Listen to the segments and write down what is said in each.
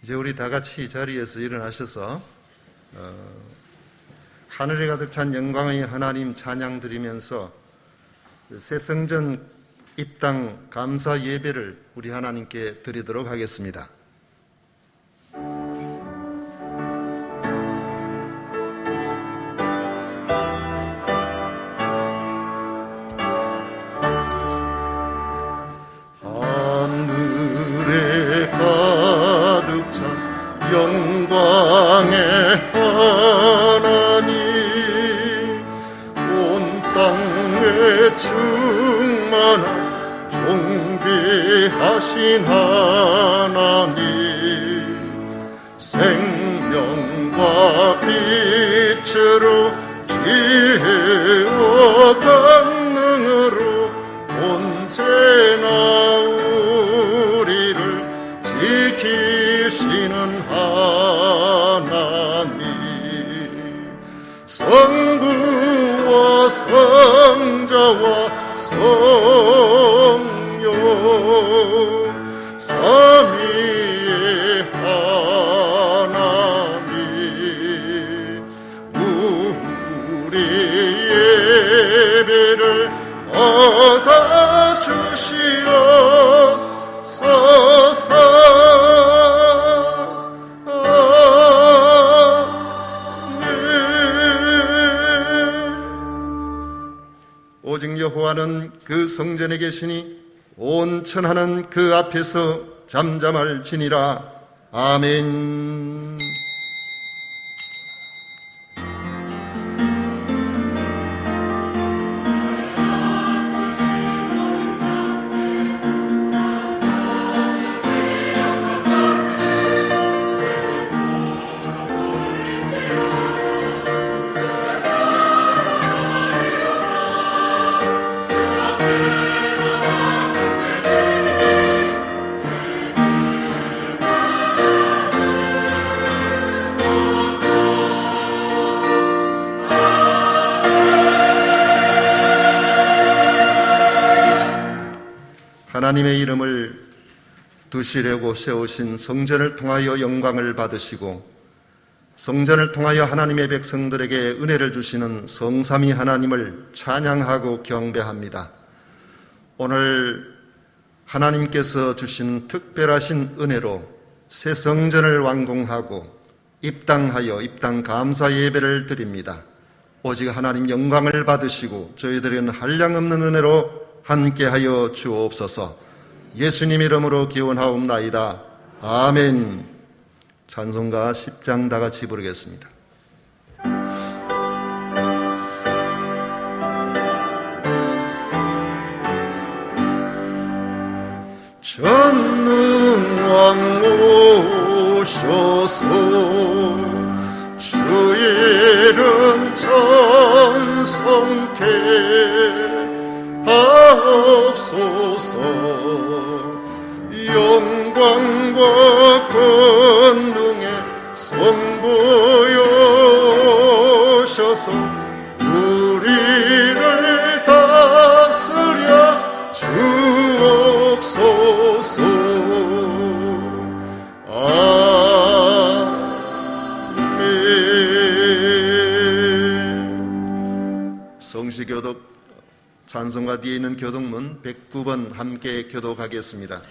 이제 우리 다 같이 자리에서 일어나셔서 하늘에 가득 찬 영광의 하나님 찬양 드리면서 새 성전 입당 감사 예배를 우리 하나님께 드리도록 하겠습니다. 하늘에 가득 찬 영광의 하나님, 온 땅에 충만한 존귀하신 하나님, 생명과 빛으로 지혜와 권능으로 언제나 우리를 지키시는 하나님, 성부와 성자와 성령 삼위의 하나님, 우리의 예배를 받아주시옵소서. 오직 여호와는 그 성전에 계시니 온 천하는 그 앞에서 잠잠할지니라. 아멘. 하나님의 이름을 두시려고 세우신 성전을 통하여 영광을 받으시고 성전을 통하여 하나님의 백성들에게 은혜를 주시는 성삼위 하나님을 찬양하고 경배합니다. 오늘 하나님께서 주신 특별하신 은혜로 새 성전을 완공하고 입당하여 입당 감사 예배를 드립니다. 오직 하나님 영광을 받으시고 저희들은 한량없는 은혜로 함께하여 주옵소서. 예수님 이름으로 기원하옵나이다. 아멘. 찬송가 10장 다 같이 부르겠습니다. 전능왕 오셔서 주의 이름 찬송케 하옵소서. 영광과 권능의 성부여셔서 우리를 다스려 주옵소서. 아멘. 성시교독 찬송가 뒤에 있는 교독문 109번 함께 교독하겠습니다.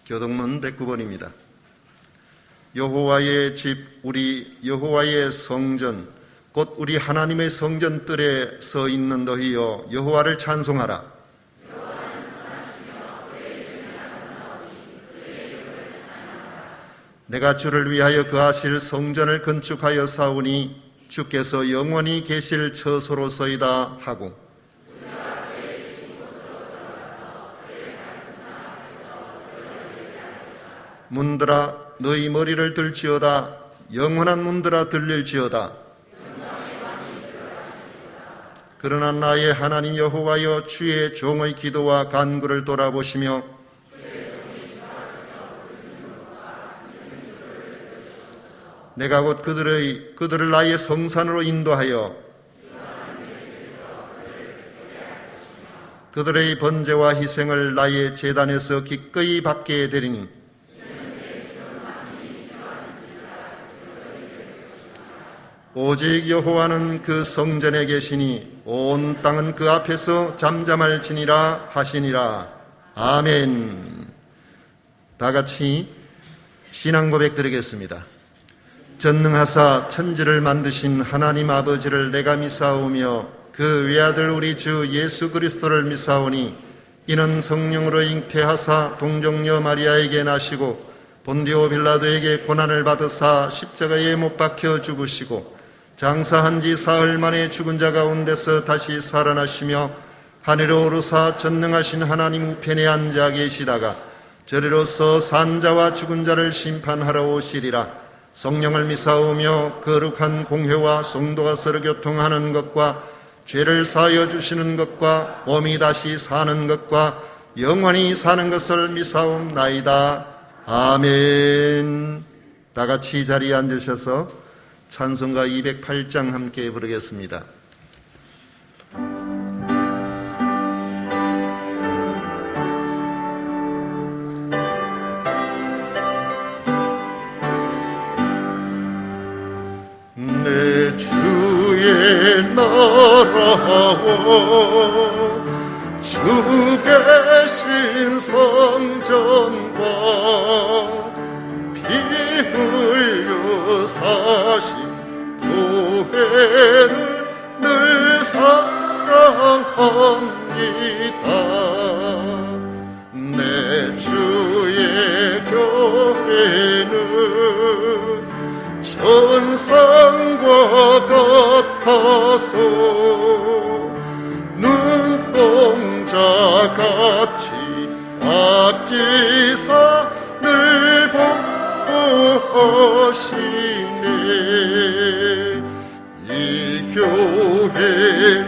교독문 109번입니다. 여호와의 집, 우리 여호와의 성전, 곧 우리 하나님의 성전 뜰에 서 있는 너희여 여호와를 찬송하라. 내가 주를 위하여 그하실 성전을 건축하여 사오니 주께서 영원히 계실 처소로서이다 하고, 문들아 너희 머리를 들지어다. 영원한 문들아 들릴지어다. 그러나 나의 하나님 여호와여 주의 종의 기도와 간구를 돌아보시며 내가 곧 그들을 나의 성산으로 인도하여 그들의 번제와 희생을 나의 제단에서 기꺼이 받게 되리니 오직 여호와는 그 성전에 계시니 온 땅은 그 앞에서 잠잠할지니라 하시니라. 아멘. 다 같이 신앙 고백 드리겠습니다. 전능하사 천지를 만드신 하나님 아버지를 내가 믿사오며 그 외아들 우리 주 예수 그리스도를 믿사오니 이는 성령으로 잉태하사 동정녀 마리아에게 나시고 본디오 빌라도에게 고난을 받으사 십자가에 못 박혀 죽으시고 장사한 지 사흘 만에 죽은 자 가운데서 다시 살아나시며 하늘에 오르사 전능하신 하나님 우편에 앉아 계시다가 저리로서 산 자와 죽은 자를 심판하러 오시리라. 성령을 믿사오며 거룩한 공회와 성도가 서로 교통하는 것과 죄를 사하여 주시는 것과 몸이 다시 사는 것과 영원히 사는 것을 믿사옵나이다. 아멘. 다 같이 자리에 앉으셔서 찬송가 208장 함께 부르겠습니다. 내 주의 나라와 주 계신 성전과 피 흘려 사신 교회를 늘 사랑합니다. 내 주의 교회는 천상과 같아서 눈동자같이 아끼사 늘 보호하시네. 이 교회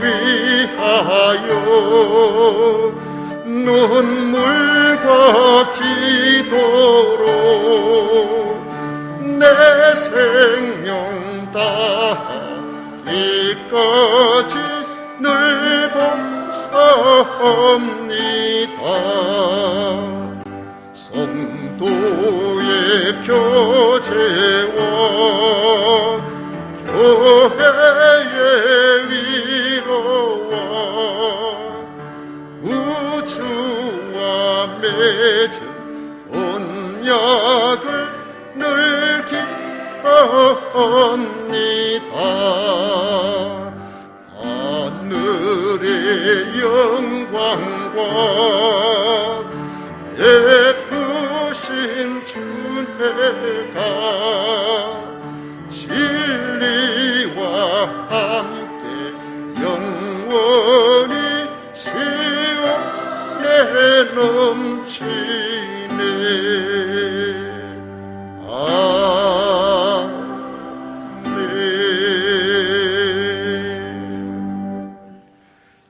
위하여 눈물과 기도로 내 생명 다하기까지 늘 봉사합니다. 성도의 교제와 교회의 위로와 우주와 맺은 언약을 늘 기뻐합니다. 하늘의 영광과 베푸신 주내가 진리와 함께 영원히 시온에 넘치네.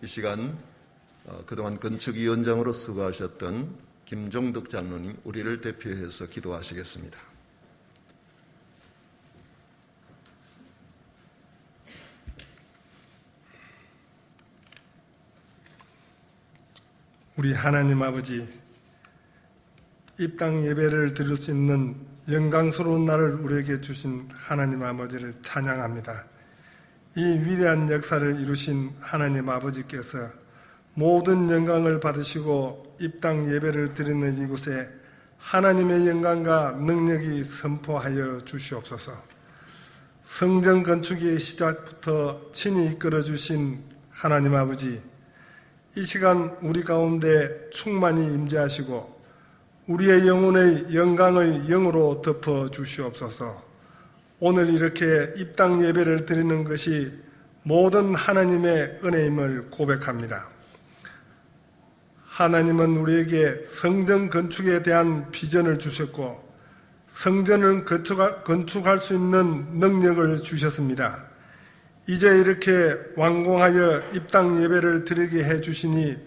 이 시간 그동안 건축위원장으로 수고하셨던 김종덕 장로님 우리를 대표해서 기도하시겠습니다. 우리 하나님 아버지, 입당 예배를 드릴 수 있는 영광스러운 날을 우리에게 주신 하나님 아버지를 찬양합니다. 이 위대한 역사를 이루신 하나님 아버지께서 모든 영광을 받으시고 입당 예배를 드리는 이곳에 하나님의 영광과 능력이 선포하여 주시옵소서. 성전 건축의 시작부터 친히 이끌어 주신 하나님 아버지, 이 시간 우리 가운데 충만히 임재하시고 우리의 영혼의 영광을 영으로 덮어 주시옵소서. 오늘 이렇게 입당 예배를 드리는 것이 모든 하나님의 은혜임을 고백합니다. 하나님은 우리에게 성전 건축에 대한 비전을 주셨고 성전을 건축할 수 있는 능력을 주셨습니다. 이제 이렇게 완공하여 입당 예배를 드리게 해주시니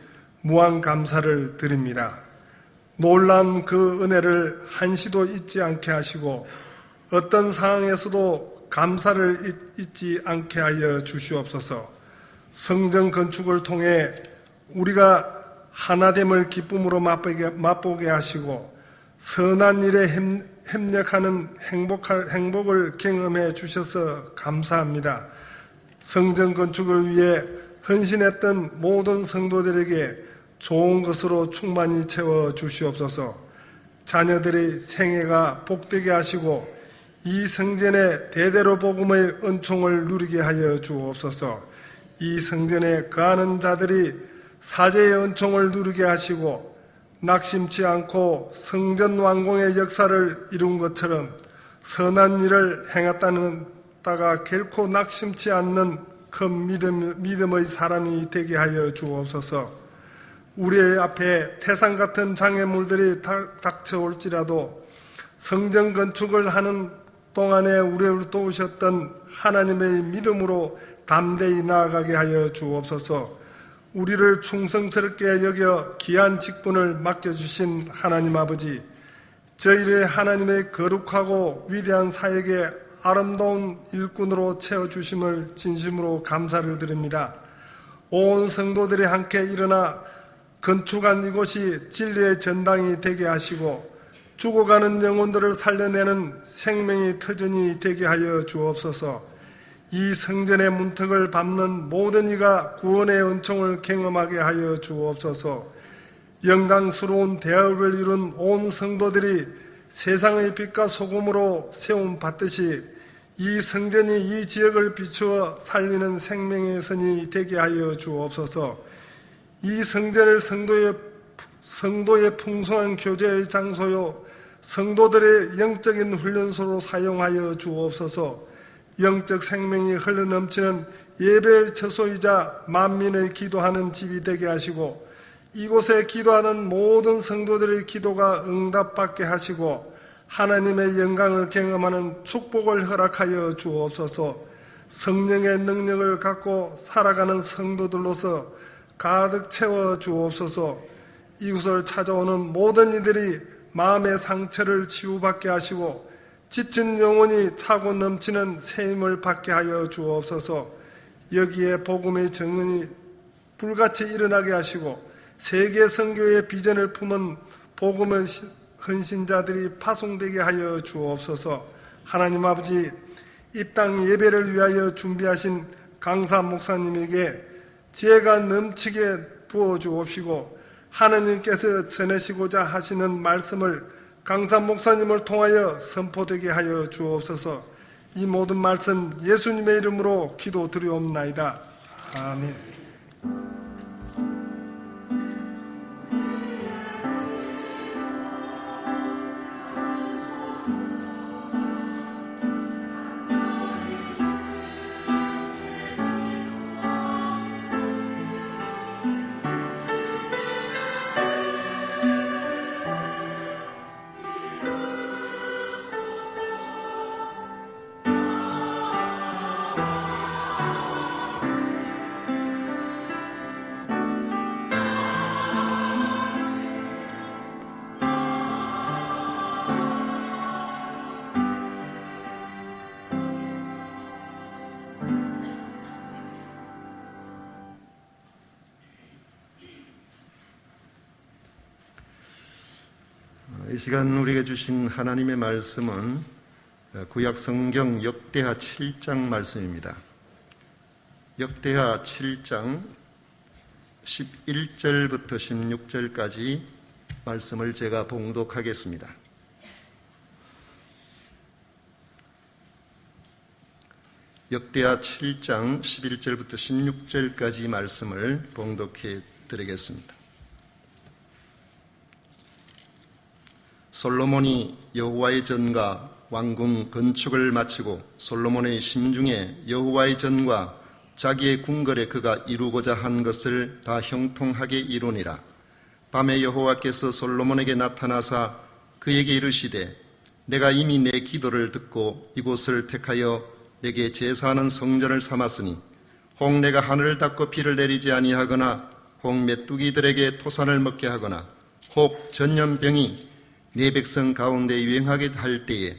무한 감사를 드립니다. 놀라운 그 은혜를 한시도 잊지 않게 하시고 어떤 상황에서도 감사를 잊지 않게 하여 주시옵소서. 성전 건축을 통해 우리가 하나됨을 기쁨으로 맛보게 하시고 선한 일에 협력하는 행복을 경험해 주셔서 감사합니다. 성전 건축을 위해 헌신했던 모든 성도들에게 좋은 것으로 충만히 채워 주시옵소서. 자녀들의 생애가 복되게 하시고 이 성전에 대대로 복음의 은총을 누리게 하여 주옵소서. 이 성전에 거하는 자들이 사제의 은총을 누리게 하시고 낙심치 않고 성전 완공의 역사를 이룬 것처럼 선한 일을 행했다가 결코 낙심치 않는 큰 믿음의 사람이 되게 하여 주옵소서. 우리의 앞에 태산 같은 장애물들이 닥쳐올지라도 성전 건축을 하는 동안에 우리를 도우셨던 하나님의 믿음으로 담대히 나아가게 하여 주옵소서. 우리를 충성스럽게 여겨 귀한 직분을 맡겨주신 하나님 아버지, 저희를 하나님의 거룩하고 위대한 사역에 아름다운 일꾼으로 채워주심을 진심으로 감사를 드립니다. 온 성도들이 함께 일어나 건축한 이곳이 진리의 전당이 되게 하시고 죽어가는 영혼들을 살려내는 생명의 터전이 되게 하여 주옵소서. 이 성전의 문턱을 밟는 모든 이가 구원의 은총을 경험하게 하여 주옵소서. 영광스러운 대업을 이룬 온 성도들이 세상의 빛과 소금으로 세움 받듯이 이 성전이 이 지역을 비추어 살리는 생명의 선이 되게 하여 주옵소서. 이 성전을 성도의 풍성한 교제의 장소요 성도들의 영적인 훈련소로 사용하여 주옵소서. 영적 생명이 흘러넘치는 예배의 처소이자 만민의 기도하는 집이 되게 하시고 이곳에 기도하는 모든 성도들의 기도가 응답받게 하시고 하나님의 영광을 경험하는 축복을 허락하여 주옵소서. 성령의 능력을 갖고 살아가는 성도들로서 가득 채워 주옵소서. 이곳을 찾아오는 모든 이들이 마음의 상처를 치유받게 하시고 지친 영혼이 차고 넘치는 새 힘을 받게 하여 주옵소서. 여기에 복음의 정은이 불같이 일어나게 하시고 세계 선교의 비전을 품은 복음의 헌신자들이 파송되게 하여 주옵소서. 하나님 아버지, 이 땅 예배를 위하여 준비하신 강사 목사님에게 지혜가 넘치게 부어주옵시고 하나님께서 전하시고자 하시는 말씀을 강사 목사님을 통하여 선포되게 하여 주옵소서. 이 모든 말씀 예수님의 이름으로 기도드리옵나이다. 아멘. 이 시간 우리에게 주신 하나님의 말씀은 구약 성경 역대하 7장 말씀입니다. 역대하 7장 11절부터 16절까지 말씀을 제가 봉독하겠습니다. 역대하 7장 11절부터 16절까지 말씀을 봉독해 드리겠습니다. 솔로몬이 여호와의 전과 왕궁 건축을 마치고 솔로몬의 심중에 여호와의 전과 자기의 궁궐에 그가 이루고자 한 것을 다 형통하게 이루니라. 밤에 여호와께서 솔로몬에게 나타나사 그에게 이르시되 내가 이미 내 기도를 듣고 이곳을 택하여 내게 제사하는 성전을 삼았으니 혹 내가 하늘을 닫고 비를 내리지 아니하거나 혹 메뚜기들에게 토산을 먹게 하거나 혹 전염병이 내 백성 가운데 유행하게 할 때에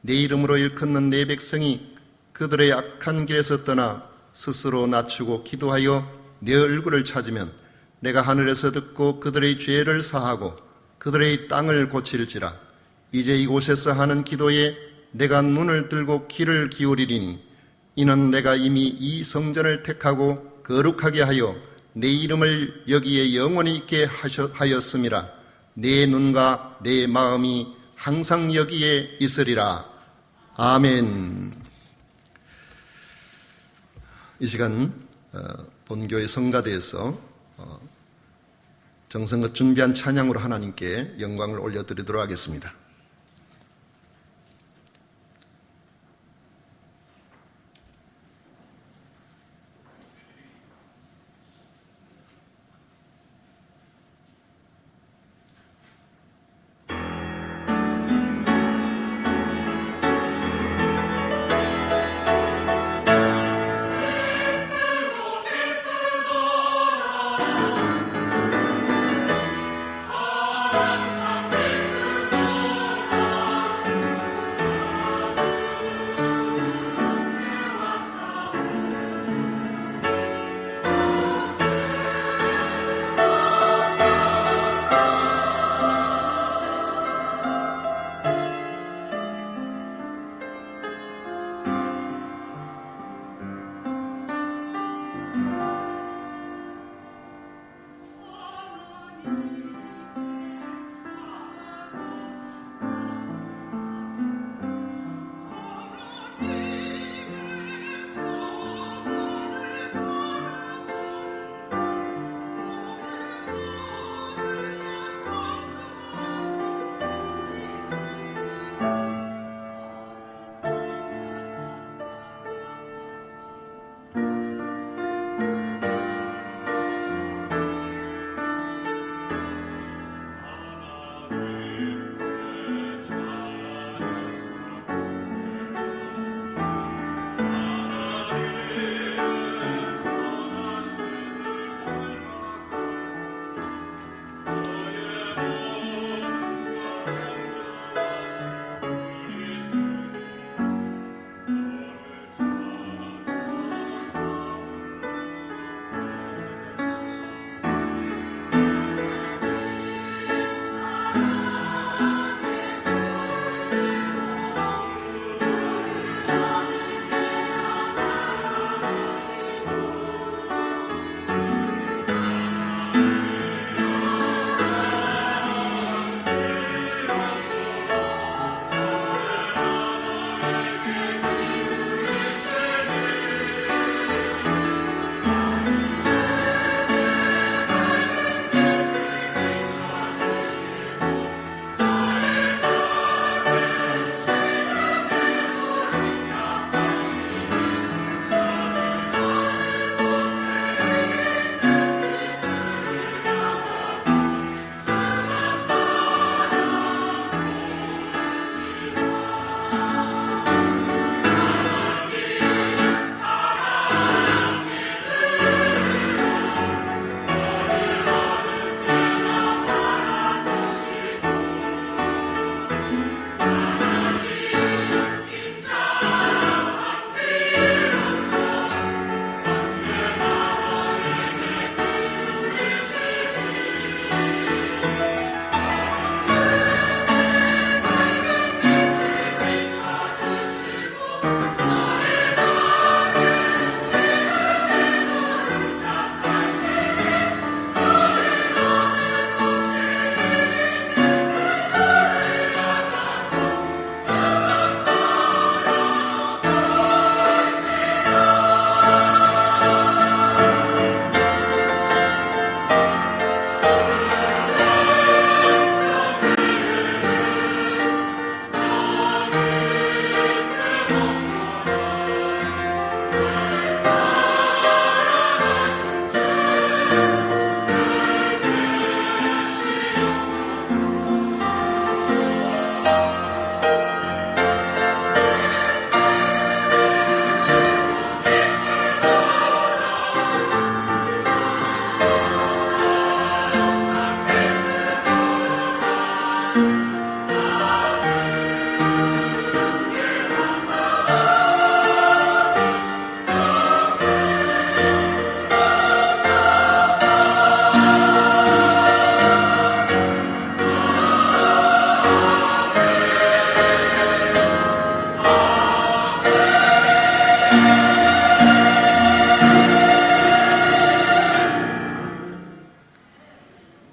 내 이름으로 일컫는 내 백성이 그들의 악한 길에서 떠나 스스로 낮추고 기도하여 내 얼굴을 찾으면 내가 하늘에서 듣고 그들의 죄를 사하고 그들의 땅을 고칠지라. 이제 이곳에서 하는 기도에 내가 눈을 들고 귀를 기울이리니 이는 내가 이미 이 성전을 택하고 거룩하게 하여 내 이름을 여기에 영원히 있게 하였음이라. 내 눈과 내 마음이 항상 여기에 있으리라. 아멘. 이 시간 본교회 성가대에서 정성껏 준비한 찬양으로 하나님께 영광을 올려드리도록 하겠습니다.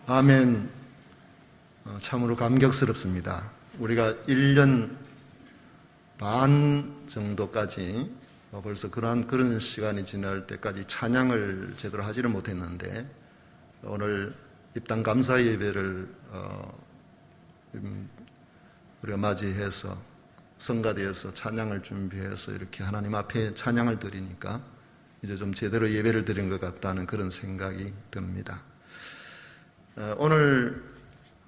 아멘. 참으로 감격스럽습니다. 우리가 1년 반 정도까지 벌써 그런 시간이 지날 때까지 찬양을 제대로 하지를 못했는데 오늘 입당 감사 예배를 우리가 맞이해서 성가대에서 찬양을 준비해서 이렇게 하나님 앞에 찬양을 드리니까 이제 좀 제대로 예배를 드린 것 같다는 그런 생각이 듭니다. 오늘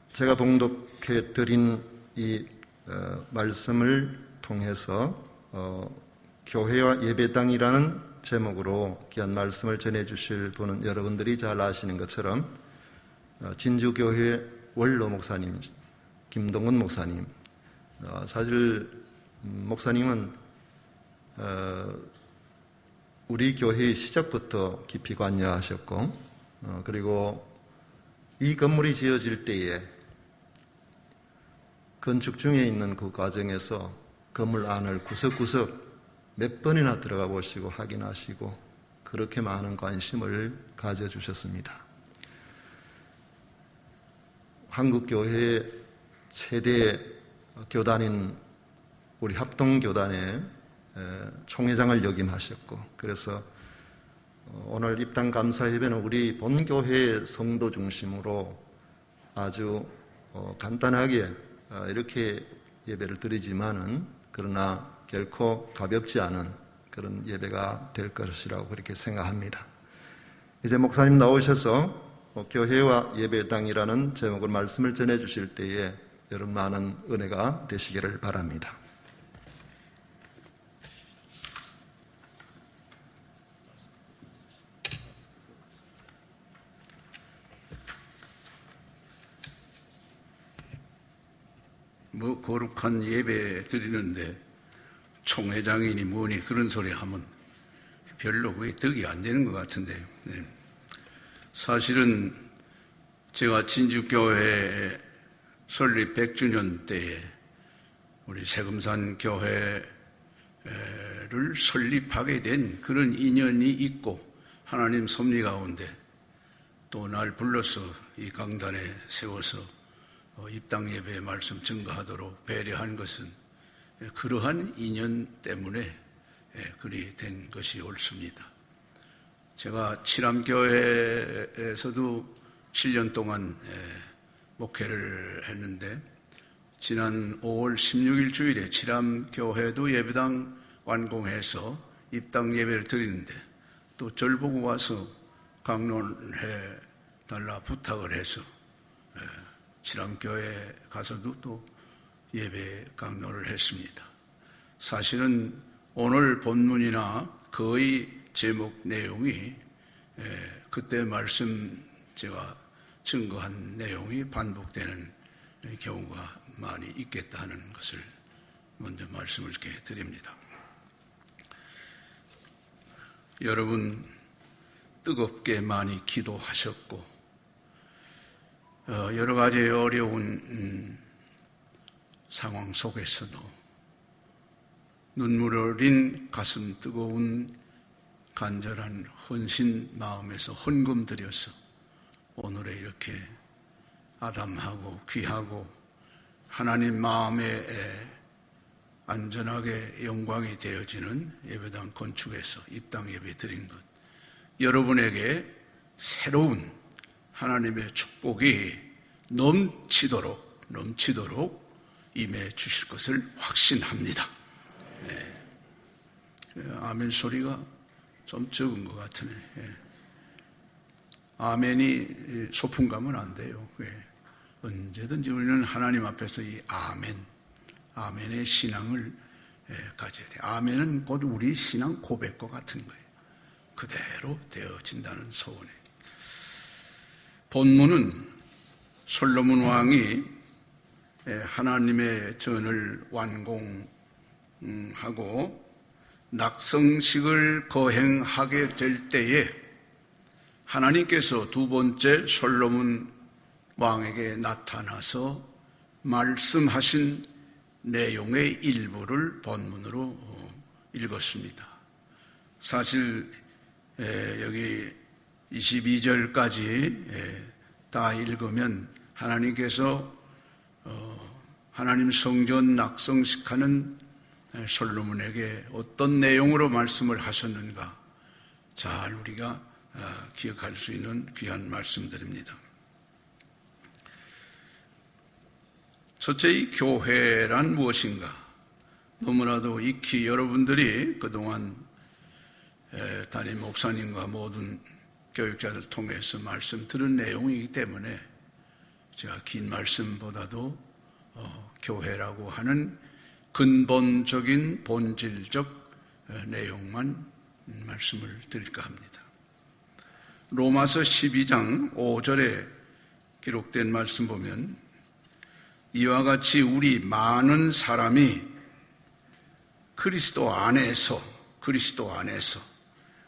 제가 봉독해 드린 이 말씀을 통해서 교회와 예배당이라는 제목으로 귀한 말씀을 전해주실 분은 여러분들이 잘 아시는 것처럼 진주교회 원로 목사님 김동은 목사님. 사실 목사님은 우리 교회의 시작부터 깊이 관여하셨고 그리고 이 건물이 지어질 때에 건축 중에 있는 그 과정에서 건물 안을 구석구석 몇 번이나 들어가 보시고 확인하시고 그렇게 많은 관심을 가져주셨습니다. 한국교회의 최대 교단인 우리 합동교단의 총회장을 역임하셨고 그래서 오늘 입당 감사 예배는 우리 본교회 성도 중심으로 아주 간단하게 이렇게 예배를 드리지만은 그러나 결코 가볍지 않은 그런 예배가 될 것이라고 그렇게 생각합니다. 이제 목사님 나오셔서 교회와 예배당이라는 제목으로 말씀을 전해 주실 때에 여러분 많은 은혜가 되시기를 바랍니다. 뭐 거룩한 예배 드리는데 총회장이니 뭐니 그런 소리 하면 별로 그게 덕이 안 되는 것 같은데 사실은 제가 진주교회 설립 100주년 때에 우리 세금산 교회를 설립하게 된 그런 인연이 있고 하나님 섭리 가운데 또 날 불러서 이 강단에 세워서 입당 예배의 말씀 증거하도록 배려한 것은 그러한 인연 때문에 그리 된 것이 옳습니다. 제가 칠암교회에서도 7년 동안 목회를 했는데 지난 5월 16일 주일에 칠암교회도 예배당 완공해서 입당 예배를 드리는데 또 절 보고 와서 강론해 달라 부탁을 해서 칠암교회 가서도 또 예배 강론을 했습니다. 사실은 오늘 본문이나 거의 제목 내용이 그때 말씀 제가 증거한 내용이 반복되는 경우가 많이 있겠다 하는 것을 먼저 말씀을 이렇게 드립니다. 여러분 뜨겁게 많이 기도하셨고 여러 가지 어려운 상황 속에서도 눈물 어린 가슴 뜨거운 간절한 헌신 마음에서 헌금 드려서 오늘의 이렇게 아담하고 귀하고 하나님 마음에 안전하게 영광이 되어지는 예배당 건축에서 입당 예배 드린 것 여러분에게 새로운 하나님의 축복이 넘치도록 임해 주실 것을 확신합니다. 네. 아멘 소리가 좀 적은 것 같으네. 아멘이 소풍 가면 안 돼요. 언제든지 우리는 하나님 앞에서 이 아멘의 신앙을 가져야 돼요. 아멘은 곧 우리 신앙 고백과 같은 거예요. 그대로 되어진다는 소원에. 본문은 솔로몬 왕이 하나님의 전을 완공하고 낙성식을 거행하게 될 때에 하나님께서 두 번째 솔로몬 왕에게 나타나서 말씀하신 내용의 일부를 본문으로 읽었습니다. 사실 여기 22절까지 다 읽으면 하나님께서 하나님 성전 낙성식하는 솔로몬에게 어떤 내용으로 말씀을 하셨는가 잘 우리가 기억할 수 있는 귀한 말씀들입니다. 첫째, 이 교회란 무엇인가? 너무나도 익히 여러분들이 그동안 담임 목사님과 모든 교육자들 통해서 말씀 들은 내용이기 때문에 제가 긴 말씀보다도 교회라고 하는 근본적인 본질적 내용만 말씀을 드릴까 합니다. 로마서 12장 5절에 기록된 말씀 보면 이와 같이 우리 많은 사람이 그리스도 안에서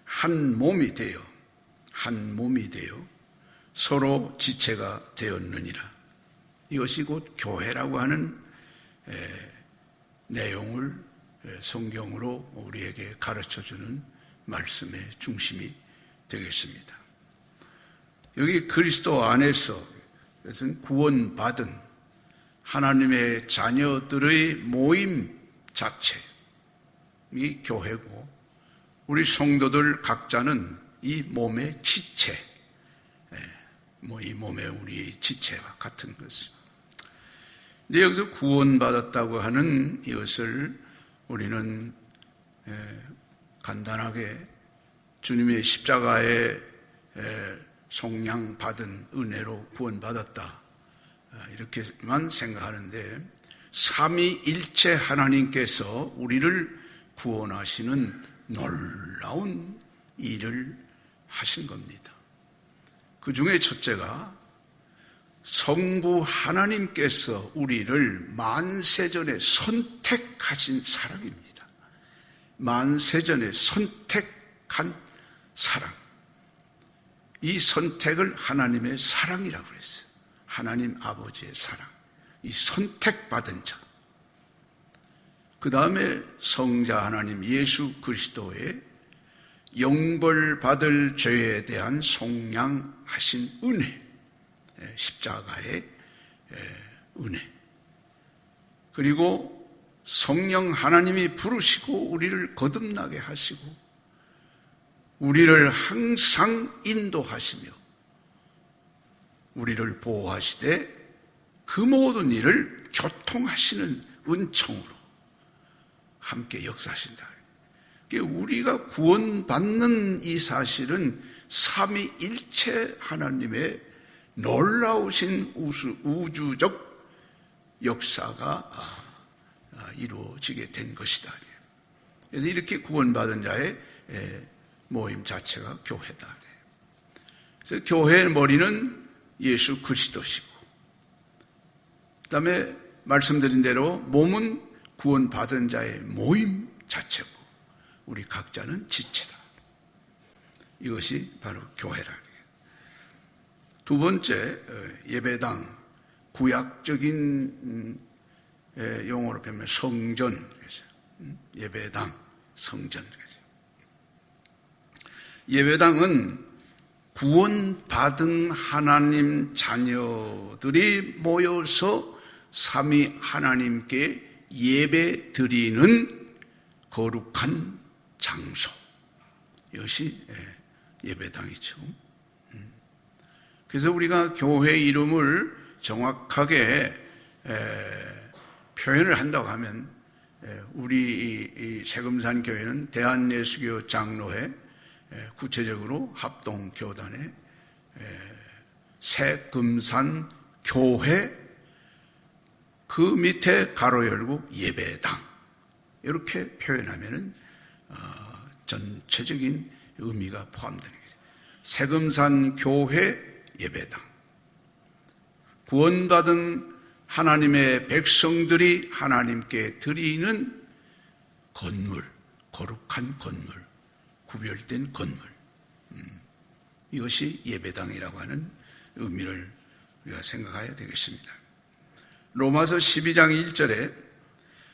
한 몸이 되어 서로 지체가 되었느니라. 이것이 곧 교회라고 하는 내용을 성경으로 우리에게 가르쳐주는 말씀의 중심이 되겠습니다. 여기 그리스도 안에서 그것은 구원받은 하나님의 자녀들의 모임 자체, 이 교회고 우리 성도들 각자는 이 몸의 지체, 이 몸의 우리 지체와 같은 것을. 근데 여기서 구원받았다고 하는 이것을 우리는 간단하게 주님의 십자가에 속량받은 은혜로 구원받았다 이렇게만 생각하는데 삼위일체 하나님께서 우리를 구원하시는 놀라운 일을 하신 겁니다. 그 중에 첫째가 성부 하나님께서 우리를 만세전에 선택하신 사랑입니다. 만세전에 선택한 사랑. 이 선택을 하나님의 사랑이라고 그랬어요. 하나님 아버지의 사랑. 이 선택받은 자. 그 다음에 성자 하나님 예수 그리스도의 영벌받을 죄에 대한 속량하신 은혜, 십자가의 은혜. 그리고 성령 하나님이 부르시고 우리를 거듭나게 하시고 우리를 항상 인도하시며 우리를 보호하시되 그 모든 일을 교통하시는 은총으로 함께 역사하신다. 우리가 구원받는 이 사실은 삼위일체 하나님의 놀라우신 우주적 역사가 이루어지게 된 것이다. 그래서 이렇게 구원받은 자의 모임 자체가 교회다. 그래서 교회의 머리는 예수 그리스도시고, 그 다음에 말씀드린 대로 몸은 구원받은 자의 모임 자체고, 우리 각자는 지체다. 이것이 바로 교회라. 두 번째, 예배당, 구약적인 용어로 표현하면 성전, 예배당, 성전. 예배당은 구원받은 하나님 자녀들이 모여서 삼위 하나님께 예배 드리는 거룩한 장소. 이것이 예배당이죠. 그래서 우리가 교회 이름을 정확하게 표현을 한다고 하면 우리 세금산 교회는 대한예수교 장로회, 구체적으로 합동교단의 세금산 교회, 그 밑에 가로 열고 예배당, 이렇게 표현하면은 전체적인 의미가 포함되는 거죠. 세금산 교회 예배당, 구원받은 하나님의 백성들이 하나님께 드리는 건물, 거룩한 건물, 구별된 건물. 이것이 예배당이라고 하는 의미를 우리가 생각해야 되겠습니다. 로마서 12장 1절에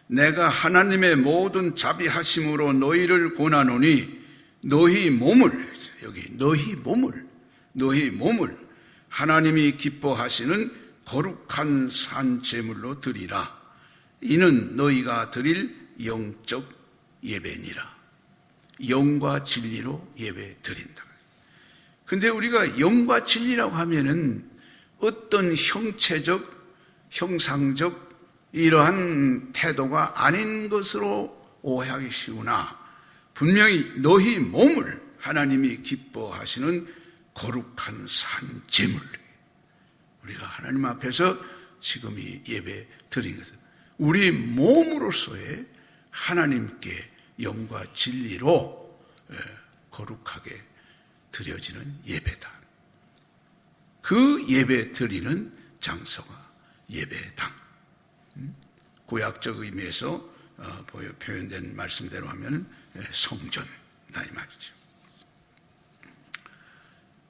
내가 하나님의 모든 자비하심으로 너희를 권하노니 너희 몸을, 여기 너희 몸을 하나님이 기뻐하시는 거룩한 산 제물로 드리라. 이는 너희가 드릴 영적 예배니라. 영과 진리로 예배 드린다. 근데 우리가 영과 진리라고 하면은 어떤 형체적, 형상적 이러한 태도가 아닌 것으로 오해하기 쉬우나, 분명히 너희 몸을 하나님이 기뻐하시는 거룩한 산 제물, 우리가 하나님 앞에서 지금 이 예배 드린 것은 우리 몸으로서의 하나님께 영과 진리로 거룩하게 드려지는 예배다. 그 예배 드리는 장소가 예배당. 구약적 의미에서 표현된 말씀대로 하면 성전, 이 말이죠.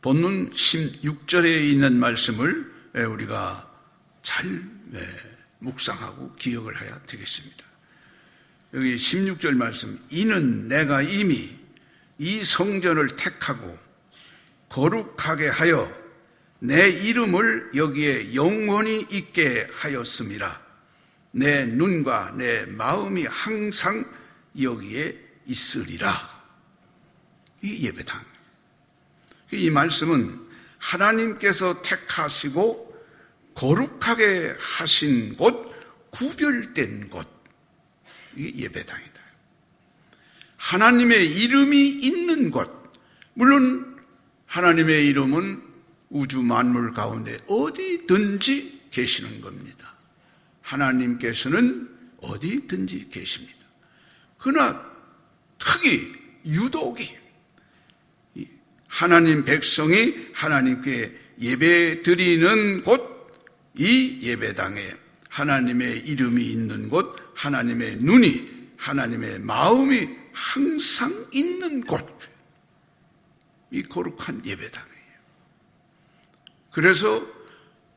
본문 16절에 있는 말씀을 우리가 잘 묵상하고 기억을 해야 되겠습니다. 여기 16절 말씀, 이는 내가 이미 이 성전을 택하고 거룩하게 하여 내 이름을 여기에 영원히 있게 하였음이라. 내 눈과 내 마음이 항상 여기에 있으리라. 이 예배당. 이 말씀은 하나님께서 택하시고 거룩하게 하신 곳, 구별된 곳, 이 예배당이다. 하나님의 이름이 있는 곳, 물론 하나님의 이름은 우주 만물 가운데 어디든지 계시는 겁니다. 하나님께서는 어디든지 계십니다. 그러나 특히 유독이 하나님 백성이 하나님께 예배 드리는 곳, 이 예배당에 하나님의 이름이 있는 곳, 하나님의 눈이, 하나님의 마음이 항상 있는 곳, 이 거룩한 예배당이에요. 그래서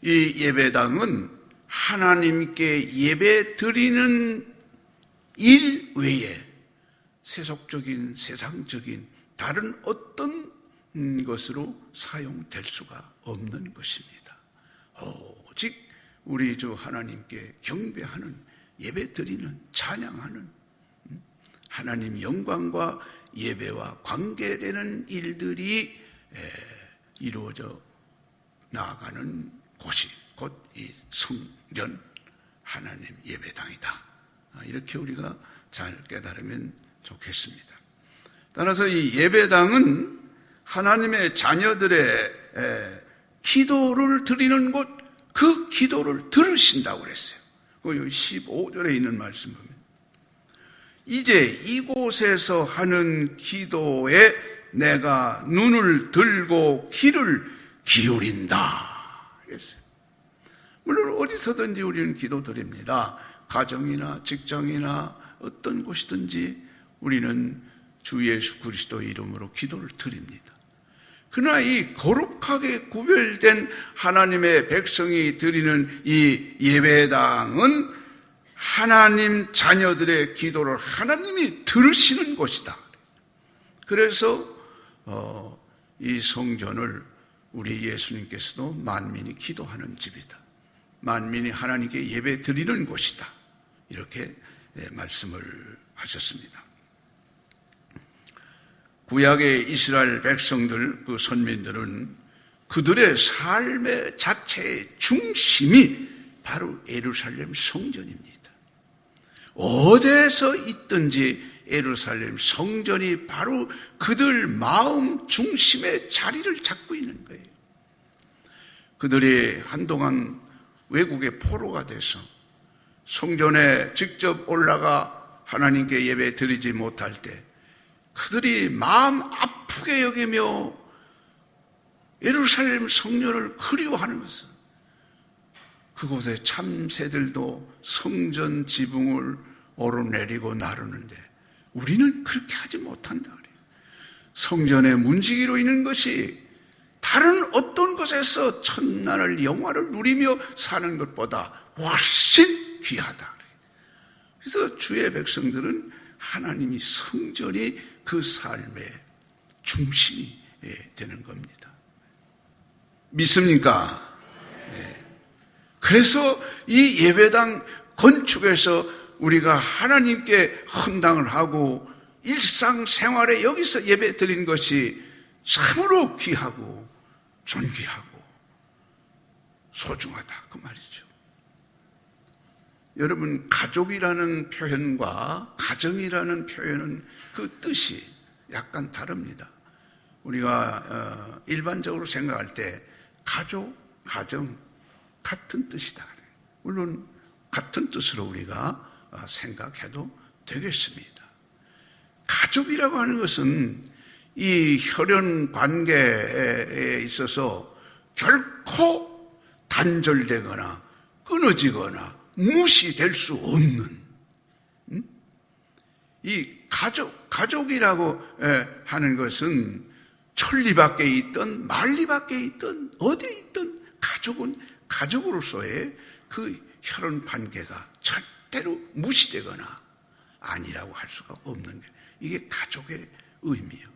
이 예배당은 하나님께 예배 드리는 일 외에 세속적인, 세상적인 다른 어떤 것으로 사용될 수가 없는 것입니다. 오직 우리 주 하나님께 경배하는, 예배 드리는, 찬양하는, 하나님 영광과 예배와 관계되는 일들이 이루어져 나아가는 곳이 곧 이 성전, 하나님 예배당이다. 이렇게 우리가 잘 깨달으면 좋겠습니다. 따라서 이 예배당은 하나님의 자녀들의 기도를 드리는 곳, 그 기도를 들으신다고 그랬어요. 그 15절에 있는 말씀 보면, 이제 이곳에서 하는 기도에 내가 눈을 들고 귀를 기울인다 그랬어요. 물론 어디서든지 우리는 기도 드립니다. 가정이나 직장이나 어떤 곳이든지 우리는 주 예수 그리스도 이름으로 기도를 드립니다. 그러나 이 거룩하게 구별된 하나님의 백성이 드리는 이 예배당은 하나님 자녀들의 기도를 하나님이 들으시는 곳이다. 그래서 이 성전을 우리 예수님께서도 만민이 기도하는 집이다, 만민이 하나님께 예배 드리는 곳이다, 이렇게 말씀을 하셨습니다. 구약의 이스라엘 백성들, 그 선민들은 그들의 삶의 자체의 중심이 바로 예루살렘 성전입니다. 어디에서 있든지 예루살렘 성전이 바로 그들 마음 중심의 자리를 잡고 있는 거예요. 그들이 한동안 외국의 포로가 돼서 성전에 직접 올라가 하나님께 예배 드리지 못할 때 그들이 마음 아프게 여기며 예루살렘 성전을 그리워하는 것은, 그곳에 참새들도 성전 지붕을 오르내리고 나르는데 우리는 그렇게 하지 못한다 그래요. 성전의 문지기로 있는 것이 다른 어떤 곳에서 천난을 영화를 누리며 사는 것보다 훨씬 귀하다 그래요. 그래서 주의 백성들은 하나님이 성전이 그 삶의 중심이 되는 겁니다. 믿습니까? 그래서 이 예배당 건축에서 우리가 하나님께 헌당을 하고 일상생활에 여기서 예배 드리는 것이 참으로 귀하고 존귀하고 소중하다 그 말이죠. 여러분, 가족이라는 표현과 가정이라는 표현은 그 뜻이 약간 다릅니다. 우리가 일반적으로 생각할 때 가족, 가정 같은 뜻이다. 물론 같은 뜻으로 우리가 생각해도 되겠습니다. 가족이라고 하는 것은 이 혈연 관계에 있어서 결코 단절되거나 끊어지거나 무시될 수 없는 이 가족이라고 하는 것은 천리 밖에 있든 만리 밖에 있든 어디에 있든 가족은 가족으로서의 그 혈연 관계가 절대로 무시되거나 아니라고 할 수가 없는 게 이게 가족의 의미예요.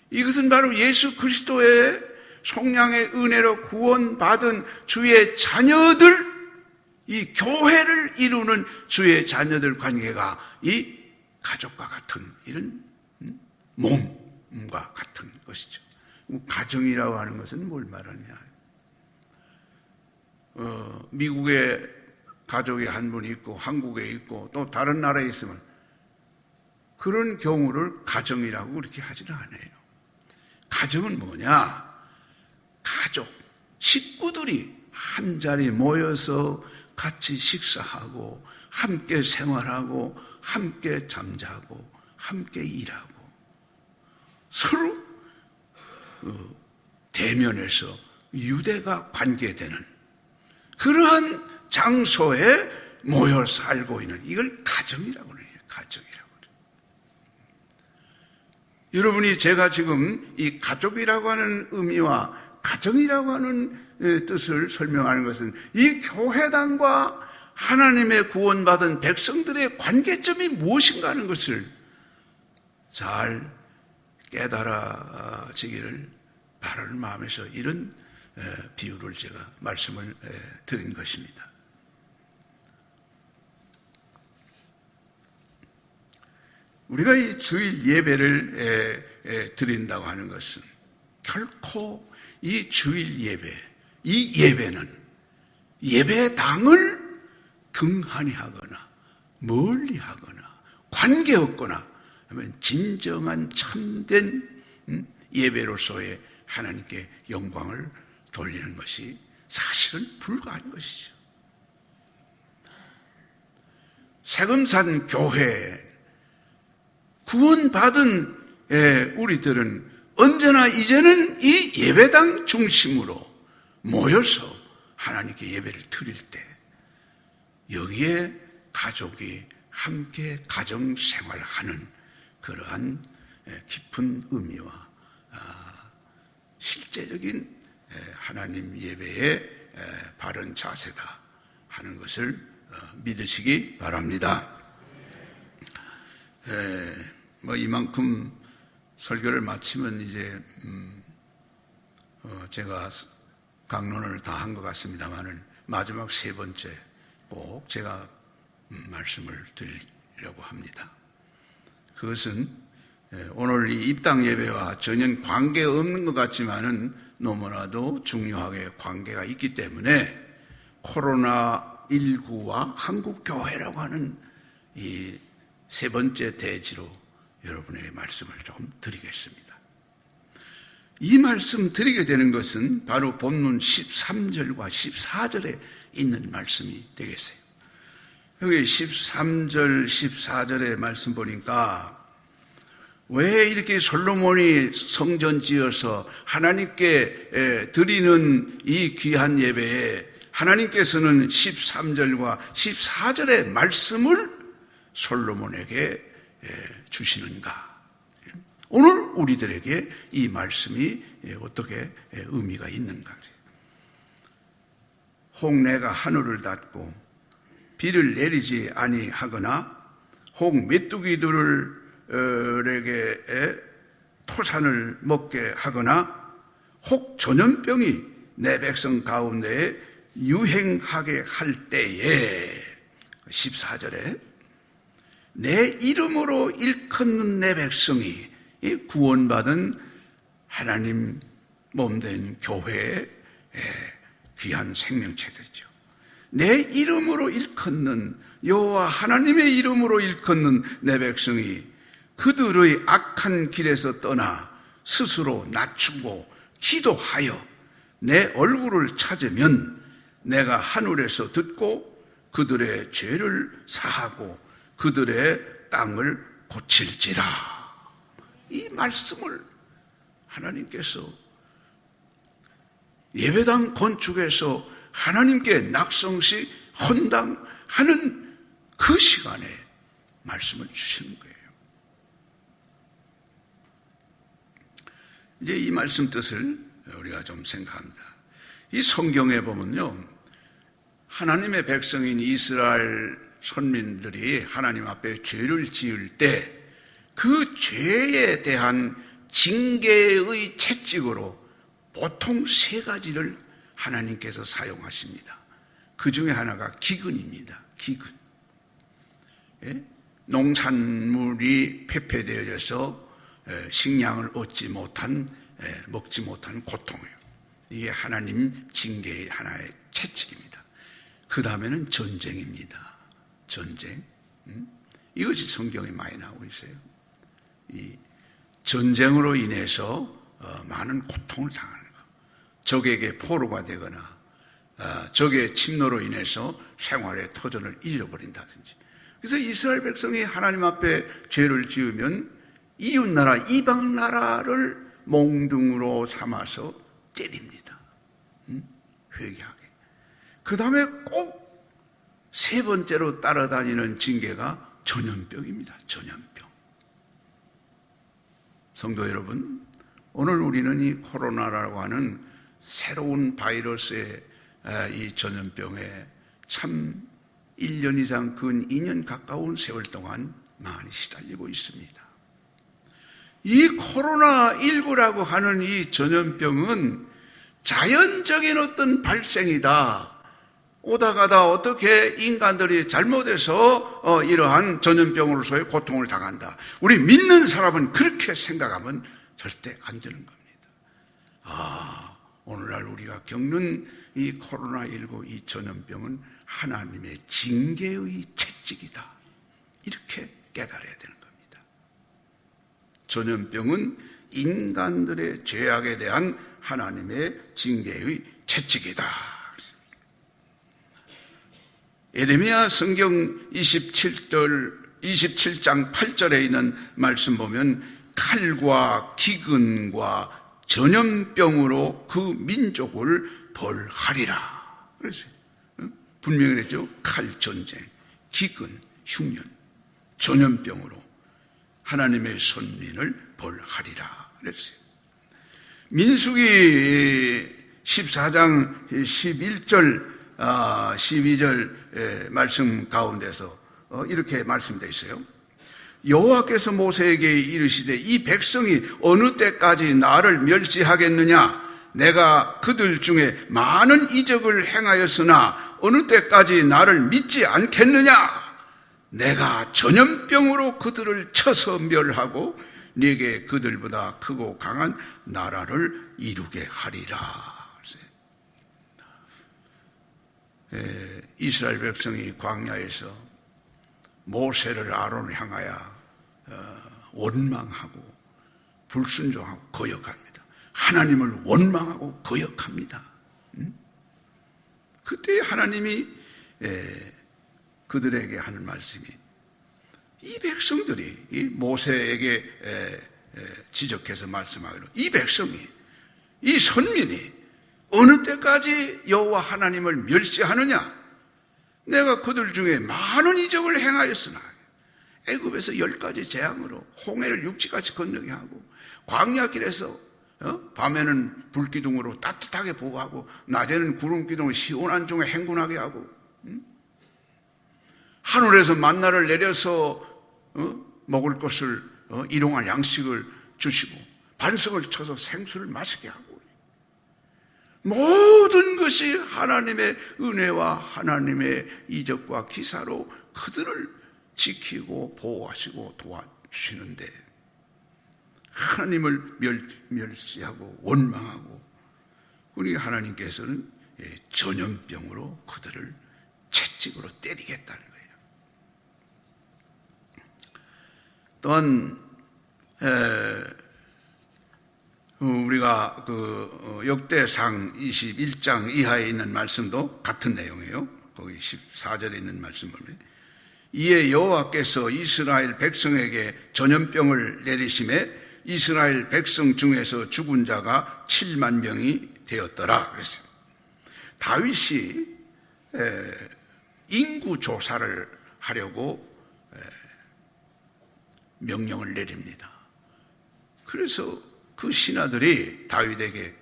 이것은 바로 예수 그리스도의 속량의 은혜로 구원받은 주의 자녀들, 이 교회를 이루는 주의 자녀들 관계가 이 가족과 같은 이런 몸과 같은 것이죠. 가정이라고 하는 것은 뭘 말하냐? 미국에 가족이 한 분 있고 한국에 있고 또 다른 나라에 있으면 그런 경우를 가정이라고 그렇게 하지는 않아요. 가정은 뭐냐? 가족, 식구들이 한자리 모여서 같이 식사하고 함께 생활하고 함께 잠자고 함께 일하고 서로 대면해서 유대가 관계되는 그러한 장소에 모여 살고 있는 이걸 가정이라고 해요. 가정이라고 해요. 여러분이 제가 지금 이 가족이라고 하는 의미와 가정이라고 하는 뜻을 설명하는 것은 이 교회당과 하나님의 구원받은 백성들의 관계점이 무엇인가 하는 것을 잘 깨달아지기를 바라는 마음에서 이런 비유를 제가 말씀을 드린 것입니다. 우리가 이 주일 예배를 드린다고 하는 것은 결코 이 주일 예배, 이 예배는 예배당을 등한히 하거나 멀리 하거나 관계없거나 하면 진정한 참된 예배로서의 하나님께 영광을 돌리는 것이 사실은 불가한 것이죠. 세금산 교회 구원받은 우리들은 언제나 이제는 이 예배당 중심으로 모여서 하나님께 예배를 드릴 때 여기에 가족이 함께 가정생활하는 그러한 깊은 의미와 실제적인 하나님 예배의 바른 자세다 하는 것을 믿으시기 바랍니다. 이만큼 설교를 마치면 이제 제가 강론을 다 한 것 같습니다만은 마지막 세 번째 꼭 제가 말씀을 드리려고 합니다. 그것은 오늘 이 입당 예배와 전혀 관계없는 것 같지만은 너무나도 중요하게 관계가 있기 때문에 코로나19와 한국교회라고 하는 이 세 번째 대지로 여러분에게 말씀을 조금 드리겠습니다. 이 말씀 드리게 되는 것은 바로 본문 13절과 14절에 있는 말씀이 되겠어요. 여기 13절, 14절의 말씀 보니까 왜 이렇게 솔로몬이 성전 지어서 하나님께 드리는 이 귀한 예배에 하나님께서는 13절과 14절의 말씀을 솔로몬에게 주시는가? 오늘 우리들에게 이 말씀이 어떻게 의미가 있는가? 혹 내가 하늘을 닫고 비를 내리지 아니하거나 혹 메뚜기들에게 토산을 먹게 하거나 혹 전염병이 내 백성 가운데에 유행하게 할 때에 14절에 내 이름으로 일컫는 내 백성이 구원받은 하나님 몸된 교회의 귀한 생명체들이죠. 내 이름으로 일컫는 여호와 하나님의 이름으로 일컫는 내 백성이 그들의 악한 길에서 떠나 스스로 낮추고 기도하여 내 얼굴을 찾으면 내가 하늘에서 듣고 그들의 죄를 사하고 그들의 땅을 고칠지라. 이 말씀을 하나님께서 예배당 건축에서 하나님께 낙성식 헌당하는 그 시간에 말씀을 주시는 거예요. 이제 이 말씀 뜻을 우리가 좀 생각합니다. 이 성경에 보면요, 하나님의 백성인 이스라엘 선민들이 하나님 앞에 죄를 지을 때 그 죄에 대한 징계의 채찍으로 보통 3가지를 하나님께서 사용하십니다. 그 중에 하나가 기근입니다. 기근. 예? 농산물이 폐폐되어져서 식량을 얻지 못한, 먹지 못하는 고통이에요. 이게 하나님 징계의 하나의 채찍입니다. 그 다음에는 전쟁입니다. 전쟁. 이것이 성경에 많이 나오고 있어요. 이 전쟁으로 인해서 많은 고통을 당하는 것. 적에게 포로가 되거나 적의 침노로 인해서 생활의 터전을 잃어버린다든지. 그래서 이스라엘 백성이 하나님 앞에 죄를 지으면 이웃나라, 이방나라를 몽둥으로 삼아서 때립니다. 회개하게. 그 다음에 꼭 3번째로 따라다니는 징계가 전염병입니다. 전염병. 성도 여러분, 오늘 우리는 이 코로나라고 하는 새로운 바이러스의 이 전염병에 참 1년 이상 근 2년 가까운 세월 동안 많이 시달리고 있습니다. 이 코로나19라고 하는 이 전염병은 자연적인 어떤 발생이다. 오다 가다 어떻게 인간들이 잘못해서 이러한 전염병으로서의 고통을 당한다. 우리 믿는 사람은 그렇게 생각하면 절대 안 되는 겁니다. 오늘날 우리가 겪는 이 코로나19 이 전염병은 하나님의 징계의 채찍이다. 이렇게 깨달아야 되는 겁니다. 전염병은 인간들의 죄악에 대한 하나님의 징계의 채찍이다. 예레미야 성경 27장 8절에 있는 말씀 보면 칼과 기근과 전염병으로 그 민족을 벌하리라. 그랬어요. 분명히 그랬죠. 칼, 전쟁, 기근, 흉년, 전염병으로 하나님의 선민을 벌하리라. 그랬어요. 민수기 14장 11절 12절 말씀 가운데서 이렇게 말씀되어 있어요. 여호와께서 모세에게 이르시되 이 백성이 어느 때까지 나를 멸시하겠느냐? 내가 그들 중에 많은 이적을 행하였으나 어느 때까지 나를 믿지 않겠느냐? 내가 전염병으로 그들을 쳐서 멸하고 네게 그들보다 크고 강한 나라를 이루게 하리라. 이스라엘 백성이 광야에서 모세를 아론을 향하여 원망하고 불순종하고 거역합니다. 하나님을 원망하고 거역합니다. 그때 하나님이 그들에게 하는 말씀이 이 백성들이 이 모세에게 지적해서 말씀하기로 이 백성이 이 선민이 어느 때까지 여호와 하나님을 멸시하느냐? 내가 그들 중에 많은 이적을 행하였으나 애굽에서 10가지 재앙으로 홍해를 육지같이 건너게 하고 광야길에서 밤에는 불기둥으로 따뜻하게 보호하고 낮에는 구름기둥으로 시원한 중에 행군하게 하고 하늘에서 만나를 내려서 먹을 것을 일용할 양식을 주시고 반석을 쳐서 생수를 마시게 하고, 모든 것이 하나님의 은혜와 하나님의 이적과 기사로 그들을 지키고 보호하시고 도와주시는데, 하나님을 멸시하고 원망하고, 우리 하나님께서는 전염병으로 그들을 채찍으로 때리겠다는 거예요. 또한 우리가 역대상 21장 이하에 있는 말씀도 같은 내용이에요. 거기 14절에 있는 말씀 보면, 이에 여호와께서 이스라엘 백성에게 전염병을 내리심에 이스라엘 백성 중에서 죽은 자가 7만 명이 되었더라 그랬어요. 다윗이 인구 조사를 하려고 명령을 내립니다. 그래서 그 신하들이 다윗에게,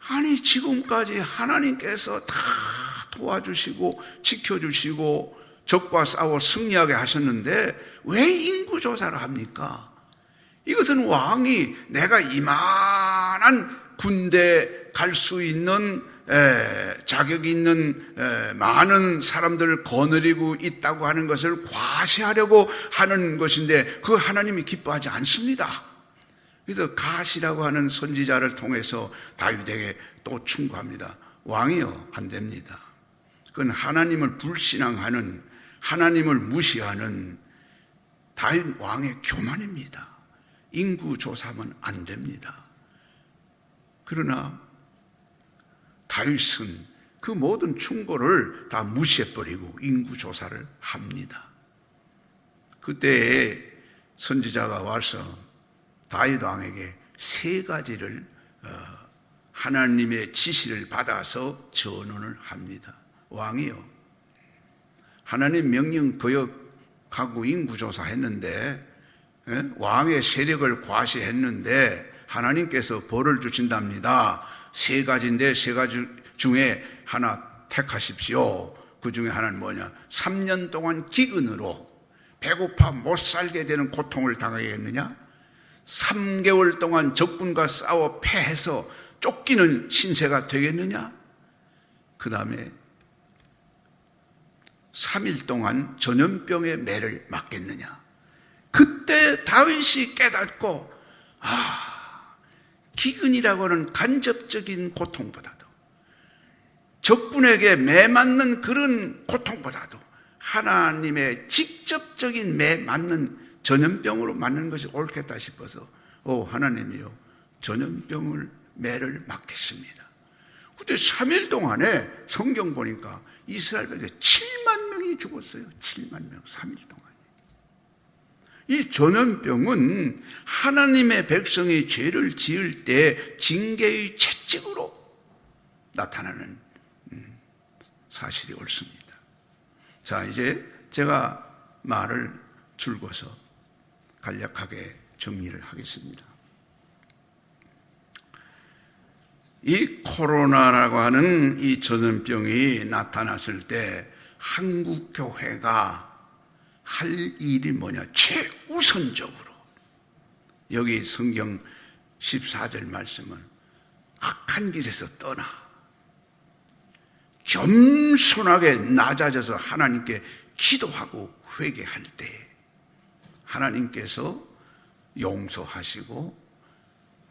아니 지금까지 하나님께서 다 도와주시고 지켜주시고 적과 싸워 승리하게 하셨는데 왜 인구조사를 합니까? 이것은 왕이 내가 이만한 군대 갈 수 있는 자격이 있는 많은 사람들을 거느리고 있다고 하는 것을 과시하려고 하는 것인데 그 하나님이 기뻐하지 않습니다. 그래서 갓이라고 하는 선지자를 통해서 다윗에게 또 충고합니다. 왕이요, 안 됩니다. 그건 하나님을 불신앙하는, 하나님을 무시하는 다윗 왕의 교만입니다. 인구조사하면 안 됩니다. 그러나 다윗은 그 모든 충고를 다 무시해버리고 인구조사를 합니다. 그때 선지자가 와서 다윗 왕에게 3가지를 하나님의 지시를 받아서 전언을 합니다. 왕이요, 하나님 명령 거역하고 인구조사했는데, 왕의 세력을 과시했는데 하나님께서 벌을 주신답니다. 3가지인데 3가지 중에 하나 택하십시오. 그 중에 하나는 뭐냐? 3년 동안 기근으로 배고파 못 살게 되는 고통을 당하겠느냐? 3개월 동안 적군과 싸워 패해서 쫓기는 신세가 되겠느냐? 그 다음에 3일 동안 전염병의 매를 맞겠느냐? 그때 다윗이 깨닫고, 기근이라고 하는 간접적인 고통보다도, 적군에게 매 맞는 그런 고통보다도 하나님의 직접적인 매 맞는 전염병으로 맞는 것이 옳겠다 싶어서 하나님이요, 전염병을 매를 맞겠습니다. 그때 3일 동안에 성경 보니까 이스라엘 백성 7만 명이 죽었어요. 7만 명, 3일 동안. 이 전염병은 하나님의 백성이 죄를 지을 때 징계의 채찍으로 나타나는 사실이 옳습니다. 자, 이제 제가 말을 줄거서 간략하게 정리를 하겠습니다. 이 코로나라고 하는 이 전염병이 나타났을 때 한국 교회가 할 일이 뭐냐? 최우선적으로, 여기 성경 14절 말씀은 악한 길에서 떠나 겸손하게 낮아져서 하나님께 기도하고 회개할 때 하나님께서 용서하시고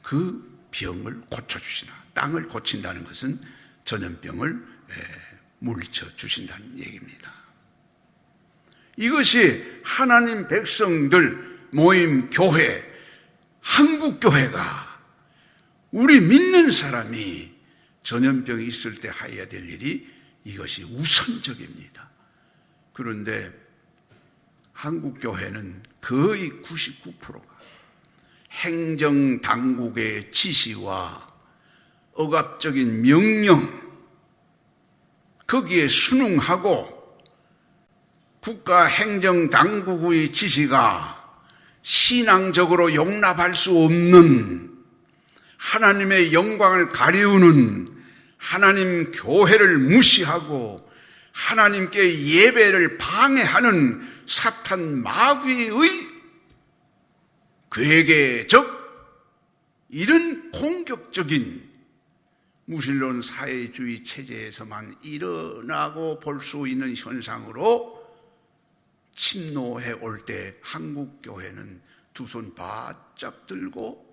그 병을 고쳐주시나. 땅을 고친다는 것은 전염병을 물리쳐 주신다는 얘기입니다. 이것이 하나님 백성들 모임 교회, 한국교회가, 우리 믿는 사람이 전염병이 있을 때 해야 될 일이 이것이 우선적입니다. 그런데 한국교회는 거의 99%가 행정당국의 지시와 억압적인 명령, 거기에 순응하고 국가 행정당국의 지시가 신앙적으로 용납할 수 없는, 하나님의 영광을 가리우는, 하나님 교회를 무시하고 하나님께 예배를 방해하는 사탄 마귀의 괴계적 이런 공격적인 무신론 사회주의 체제에서만 일어나고 볼 수 있는 현상으로 침노해 올 때 한국 교회는 두 손 바짝 들고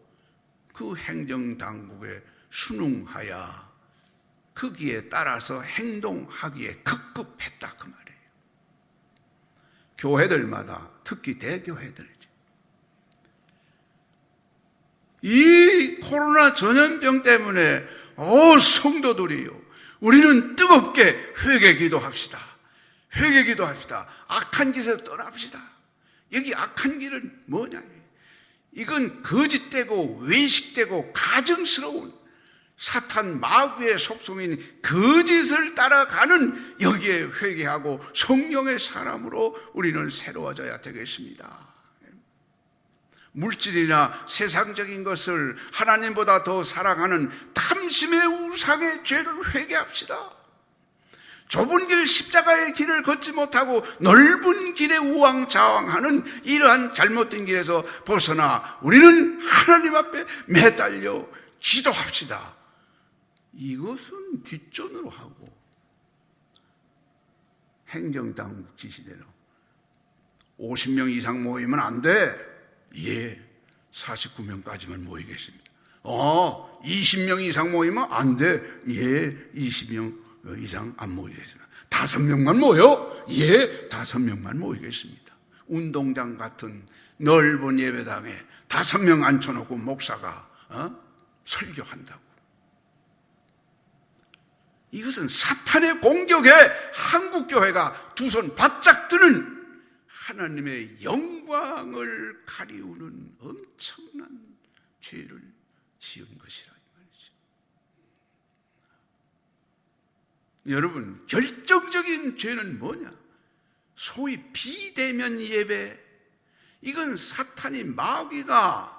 그 행정당국에 순응하여 거기에 따라서 행동하기에 급급했다 그 말이에요. 교회들마다 특히 대교회들 이 코로나 전염병 때문에 성도들이요, 우리는 뜨겁게 회개 기도합시다. 회개 기도합시다. 악한 길에서 떠납시다. 여기 악한 길은 뭐냐? 이건 거짓되고 외식되고 가증스러운 사탄 마귀의 속성인 거짓을 따라가는 여기에 회개하고 성령의 사람으로 우리는 새로워져야 되겠습니다. 물질이나 세상적인 것을 하나님보다 더 사랑하는 탐심의 우상의 죄를 회개합시다. 좁은 길 십자가의 길을 걷지 못하고 넓은 길에 우왕좌왕하는 이러한 잘못된 길에서 벗어나 우리는 하나님 앞에 매달려 기도합시다. 이것은 뒷전으로 하고 행정당국 지시대로 50명 이상 모이면 안 돼. 예, 49명까지만 모이겠습니다. 20명 이상 모이면 안 돼. 예, 20명 이상 안 모이겠습니다. 5명만 모여? 예, 5명만 모이겠습니다. 운동장 같은 넓은 예배당에 5명 앉혀놓고 목사가 설교한다고. 이것은 사탄의 공격에 한국교회가 두 손 바짝 드는 하나님의 영광을 가리우는 엄청난 죄를 지은 것이라 이 말이죠. 여러분, 결정적인 죄는 뭐냐? 소위 비대면 예배. 이건 사탄이 마귀가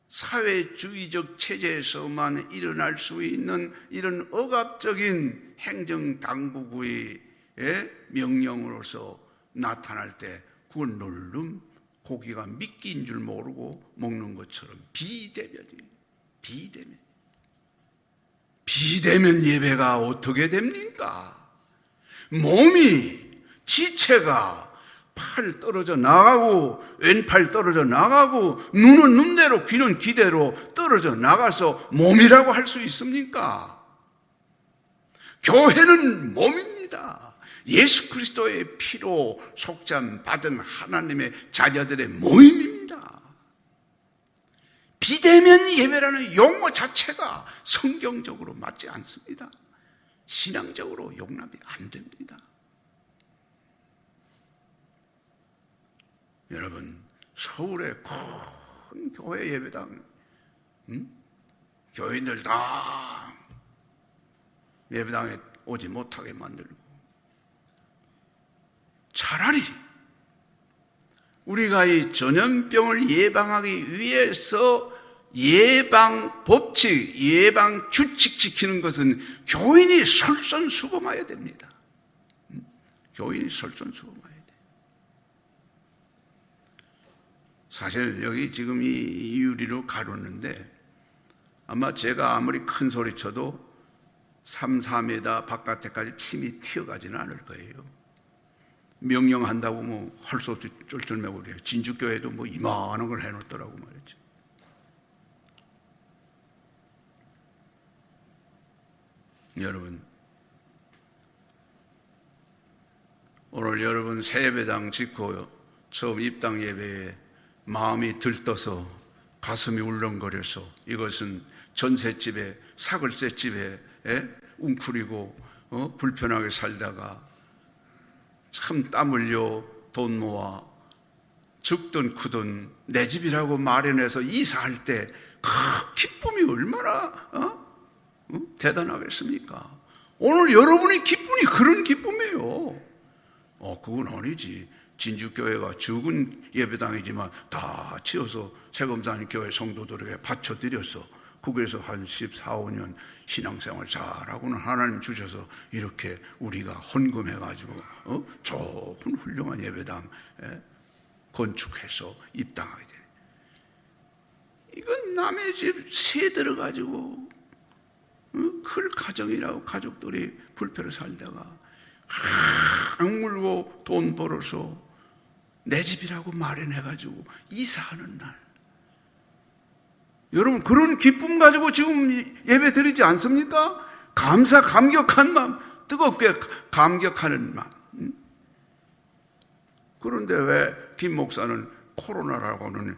사회주의적 체제에서만 일어날 수 있는 이런 억압적인 행정당국의 명령으로서 나타날 때 그건 놀름 고기가 미끼인 줄 모르고 먹는 것처럼 비대면이에요. 비대면 예배가 어떻게 됩니까? 몸이 지체가 팔 떨어져 나가고 왼팔 떨어져 나가고 눈은 눈대로 귀는 귀대로 떨어져 나가서 몸이라고 할 수 있습니까? 교회는 몸입니다. 예수 그리스도의 피로 속죄함 받은 하나님의 자녀들의 모임입니다. 비대면 예배라는 용어 자체가 성경적으로 맞지 않습니다. 신앙적으로 용납이 안 됩니다. 여러분, 서울의 큰 교회 예배당, 교인들 다 예배당에 오지 못하게 만들고, 차라리 우리가 이 전염병을 예방하기 위해서 예방 법칙, 예방 규칙 지키는 것은 교인이 솔선수범해야 됩니다. 교인이 솔선수범해야 돼. 사실 여기 지금 이 유리로 가렸는데 아마 제가 아무리 큰 소리 쳐도 3, 4m 바깥에까지 침이 튀어가지는 않을 거예요. 명령한다고 뭐 할 수 없이 쫄쫄매고 그래요. 진주교회도 뭐 이만한 걸 해놓더라고 말이죠. 여러분, 오늘 여러분 새예배당 짓고 처음 입당 예배에 마음이 들떠서 가슴이 울렁거려서 이것은 전셋집에 사글셋집에 웅크리고 불편하게 살다가 참 땀 흘려 돈 모아 적든 크든 내 집이라고 마련해서 이사할 때 그 기쁨이 얼마나 대단하겠습니까? 오늘 여러분의 기쁨이 그런 기쁨이에요. 그건 아니지. 진주교회가 적은 예배당이지만 다 지어서 세금산 교회 성도들에게 바쳐드렸어. 거기에서 한 14, 15년 신앙생활 잘하고는 하나님 주셔서 이렇게 우리가 헌금해가지고 좋은 훌륭한 예배당 건축해서 입당하게 돼. 남의 집 새 들어가지고 그 가정이라고 가족들이 불편을 살다가 악물고 돈 벌어서 내 집이라고 마련해가지고 이사하는 날, 여러분 그런 기쁨 가지고 지금 예배 드리지 않습니까? 감사 감격한 마음, 뜨겁게 감격하는 마음. 그런데 왜 김 목사는 코로나라고 하는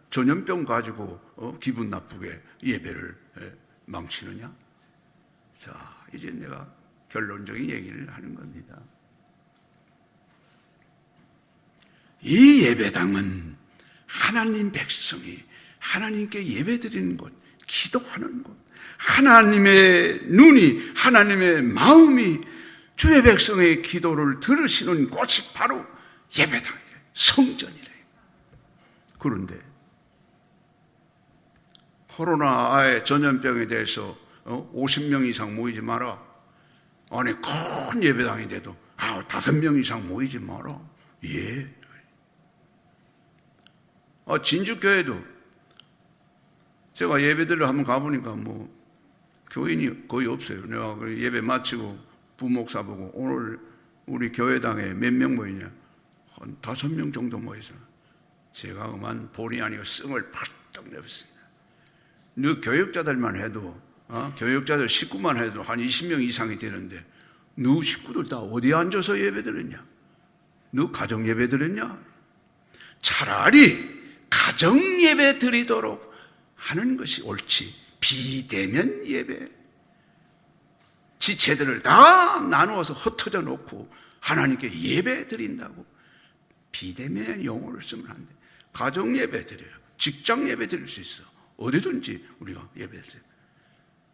전염병 가지고 기분 나쁘게 예배를 망치느냐? 자, 이제 내가 결론적인 얘기를 하는 겁니다. 이 예배당은 하나님 백성이 하나님께 예배드리는 곳, 기도하는 곳, 하나님의 눈이, 하나님의 마음이 주의 백성의 기도를 들으시는 곳이 바로 예배당이래요. 성전이래요. 그런데 코로나의 전염병에 대해서 50명 이상 모이지 마라. 아니 큰 예배당인데도 5명 이상 모이지 마라. 예. 진주교회도 제가 예배들을 한번 가보니까 뭐 교인이 거의 없어요. 내가 예배 마치고 부목사 보고 오늘 우리 교회당에 몇 명 모이냐? 한 5명 정도 모여서 제가 그만 본의 아니고 씀을 팍딱 내봤습니다. 너 교육자들만 해도 교육자들 식구만 해도 한 20명 이상이 되는데 너 식구들 다 어디 앉아서 예배 드렸냐? 너 가정 예배 드렸냐? 차라리 가정 예배 드리도록 하는 것이 옳지. 비대면 예배, 지체들을 다 나누어서 흩어져 놓고 하나님께 예배 드린다고 비대면 용어를 쓰면 안 돼. 가정 예배 드려요. 직장 예배 드릴 수 있어. 어디든지 우리가 예배 드려요.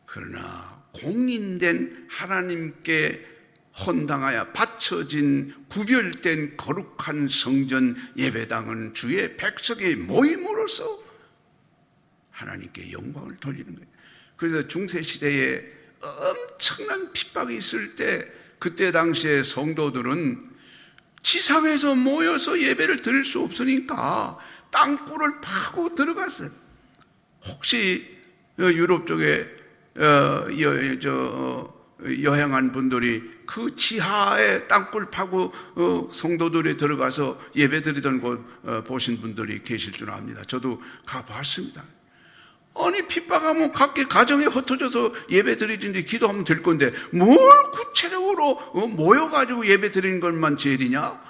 그러나 공인된 하나님께 헌당하여 바쳐진 구별된 거룩한 성전 예배당은 주의 백성의 모임으로서 하나님께 영광을 돌리는 거예요. 그래서 중세시대에 엄청난 핍박이 있을 때 그때 당시에 성도들은 지상에서 모여서 예배를 드릴 수 없으니까 땅굴을 파고 들어갔어요. 혹시 유럽 쪽에 여행한 분들이 그 지하에 땅굴 파고 성도들이 들어가서 예배 드리던 곳 보신 분들이 계실 줄 압니다. 저도 가봤습니다. 아니 핍박하면 각기 가정에 흩어져서 예배 드리는데 기도하면 될 건데 뭘 구체적으로 모여가지고 예배 드리는 것만 제일이냐?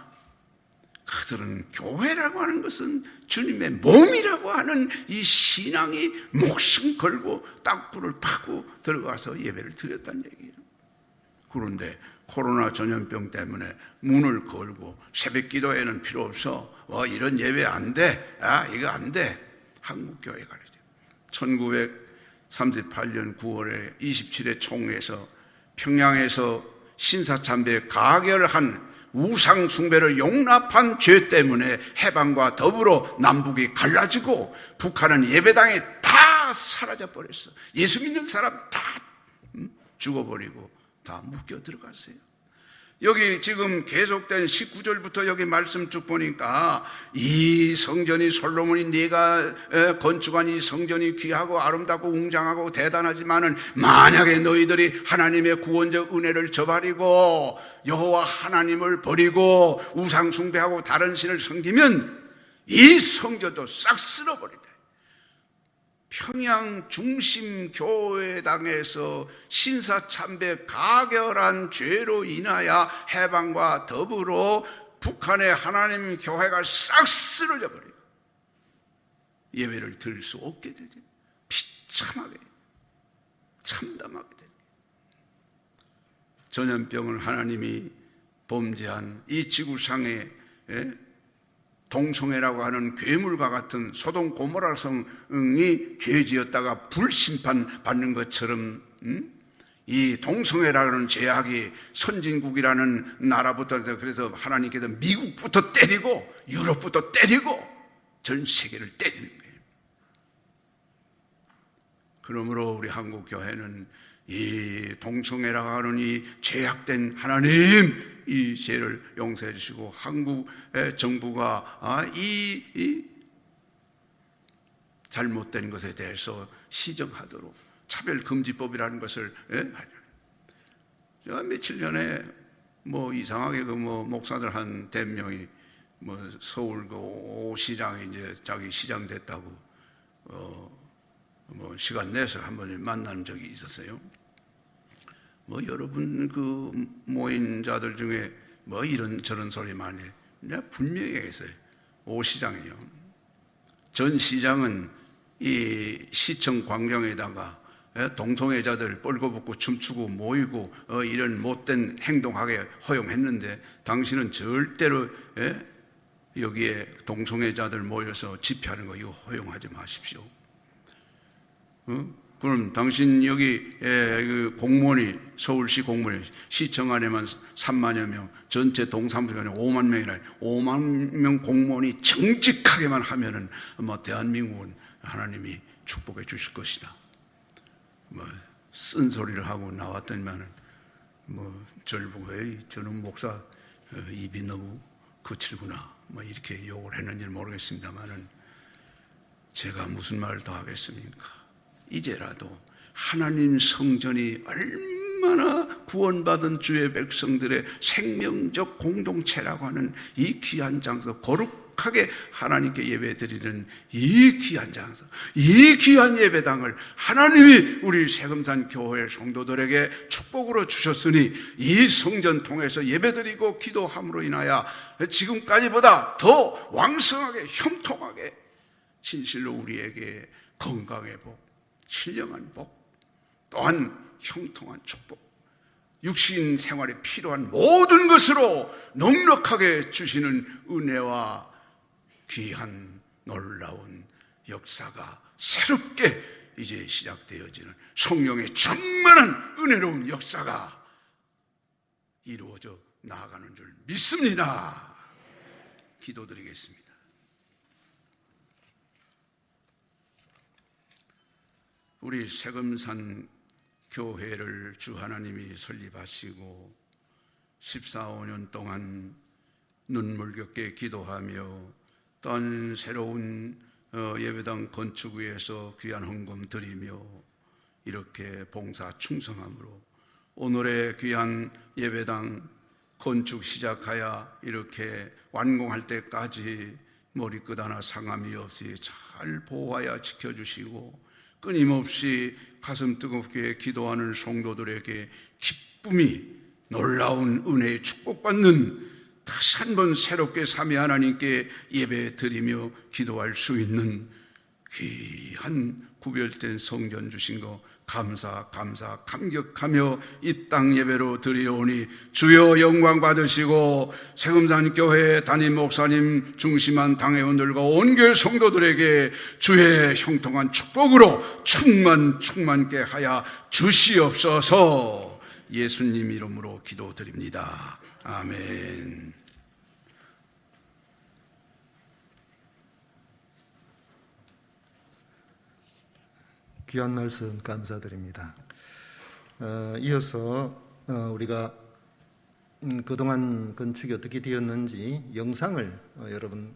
그들은 교회라고 하는 것은 주님의 몸이라고 하는 이 신앙이 목숨 걸고 땅굴을 파고 들어가서 예배를 드렸다는 얘기예요. 그런데 코로나 전염병 때문에 문을 걸고 새벽 기도회는 필요 없어. 이런 예배 안 돼. 이거 안 돼. 한국교회가 그러죠. 1938년 9월에 27회 총회에서 평양에서 신사참배 가결한 우상 숭배를 용납한 죄 때문에 해방과 더불어 남북이 갈라지고 북한은 예배당에 다 사라져 버렸어. 예수 믿는 사람 다 죽어버리고 다 묶여 들어갔어요. 여기 지금 계속된 19절부터 여기 말씀 쭉 보니까 이 성전이 솔로몬이 네가 건축한 이 성전이 귀하고 아름답고 웅장하고 대단하지만은 만약에 너희들이 하나님의 구원적 은혜를 저버리고 여호와 하나님을 버리고 우상 숭배하고 다른 신을 섬기면 이 성전도 싹 쓸어버린다. 평양 중심 교회당에서 신사참배 가결한 죄로 인하여 해방과 더불어 북한의 하나님 교회가 싹 쓰러져 버려요. 예배를 드릴 수 없게 되죠. 비참하게 참담하게 되죠. 전염병을 하나님이 범죄한 이 지구상에 동성애라고 하는 괴물과 같은 소돔 고모라 성이 죄지었다가 불심판 받는 것처럼 이 동성애라는 죄악이 선진국이라는 나라부터 그래서 하나님께서 미국부터 때리고 유럽부터 때리고 전 세계를 때리는 거예요. 그러므로 우리 한국 교회는 이 동성애라고 하는 이 죄악된 하나님 이 죄를 용서해 주시고 한국의 정부가 잘못된 것에 대해서 시정하도록 차별금지법이라는 것을 제가 며칠 전에 이상하게 목사들 한 100명이 서울 시장에 이제 자기 시장 됐다고 시간 내서 한번 만난 적이 있었어요. 여러분 그 모인 자들 중에 이런 저런 소리 많이 해. 내가 분명히 얘기했어요. 시장이요. 전 시장은 이 시청 광장에다가 동성애자들 뻘거벗고 춤추고 모이고 이런 못된 행동하게 허용했는데 당신은 절대로 여기에 동성애자들 모여서 집회하는 거 이거 허용하지 마십시오. 그럼 당신 여기 그 공무원이 서울시 공무원이 시청 안에만 3만여 명, 전체 동사무소 안에 5만 명이나 5만 명 공무원이 정직하게만 하면은 대한민국은 하나님이 축복해 주실 것이다. 쓴소리를 하고 나왔더니만은 저를 보고 저는 목사 입이 너무 거칠구나 이렇게 욕을 했는지 모르겠습니다만은 제가 무슨 말을 더 하겠습니까? 이제라도 하나님 성전이 얼마나 구원받은 주의 백성들의 생명적 공동체라고 하는 이 귀한 장소, 거룩하게 하나님께 예배드리는 이 귀한 장소, 이 귀한 예배당을 하나님이 우리 세금산 교회 성도들에게 축복으로 주셨으니 이 성전 통해서 예배드리고 기도함으로 인하여 지금까지보다 더 왕성하게 형통하게 진실로 우리에게 건강의 복, 신령한 복, 또한 형통한 축복, 육신 생활에 필요한 모든 것으로 넉넉하게 주시는 은혜와 귀한 놀라운 역사가 새롭게 이제 시작되어지는 성령의 충만한 은혜로운 역사가 이루어져 나아가는 줄 믿습니다. 기도드리겠습니다. 우리 세금산 교회를 주 하나님이 설립하시고 14~15년 동안 눈물겹게 기도하며 또한 새로운 예배당 건축 위해서 귀한 헌금 드리며 이렇게 봉사 충성함으로 오늘의 귀한 예배당 건축 시작하여 이렇게 완공할 때까지 머리끝 하나 상함이 없이 잘 보호하여 지켜주시고 끊임없이 가슴 뜨겁게 기도하는 성도들에게 기쁨이 놀라운 은혜의 축복받는 다시 한번 새롭게 삼위 하나님께 예배 드리며 기도할 수 있는 귀한 구별된 성전 주신 거 감격하며 이 땅 예배로 드리오니 주여 영광 받으시고 세금산 교회 담임 목사님 중심한 당회원들과 온 교회 성도들에게 주의 형통한 축복으로 충만케 하여 주시옵소서. 예수님 이름으로 기도드립니다. 아멘. 귀한 말씀 감사드립니다. 이어서 우리가 그동안 건축이 어떻게 되었는지 영상을 여러분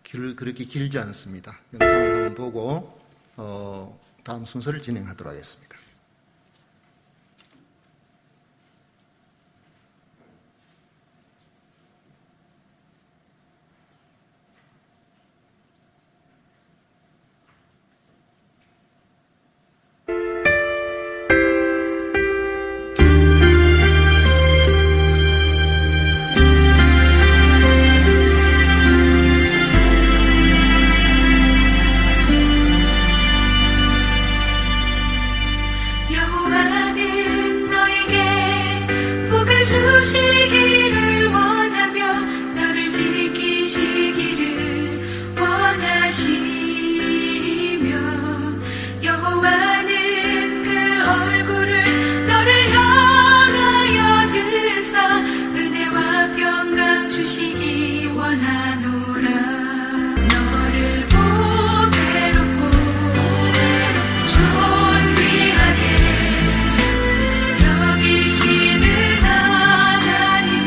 그렇게 길지 않습니다. 영상을 한번 보고 다음 순서를 진행하도록 하겠습니다. 여기시는 하나님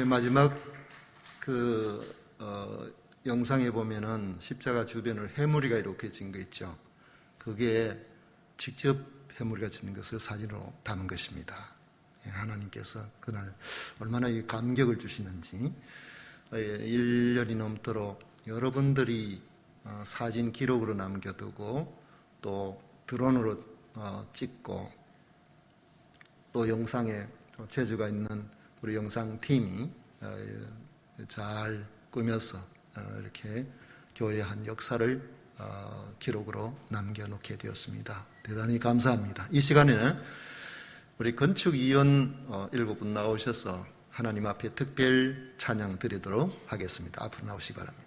마지막 영상에 보면은 십자가 주변을 해무리가 이렇게 진 거 있죠. 그게 직접 해무리가 진 것을 사진으로 담은 것입니다. 하나님께서 그날 얼마나 이 감격을 주시는지 1년이 넘도록 여러분들이 사진 기록으로 남겨두고 또 드론으로 찍고 또 영상에 재주가 있는 우리 영상팀이 잘 꾸며서 이렇게 교회의 한 역사를 기록으로 남겨놓게 되었습니다. 대단히 감사합니다. 이 시간에는 우리 건축위원 7분 나오셔서 하나님 앞에 특별 찬양 드리도록 하겠습니다. 앞으로 나오시기 바랍니다.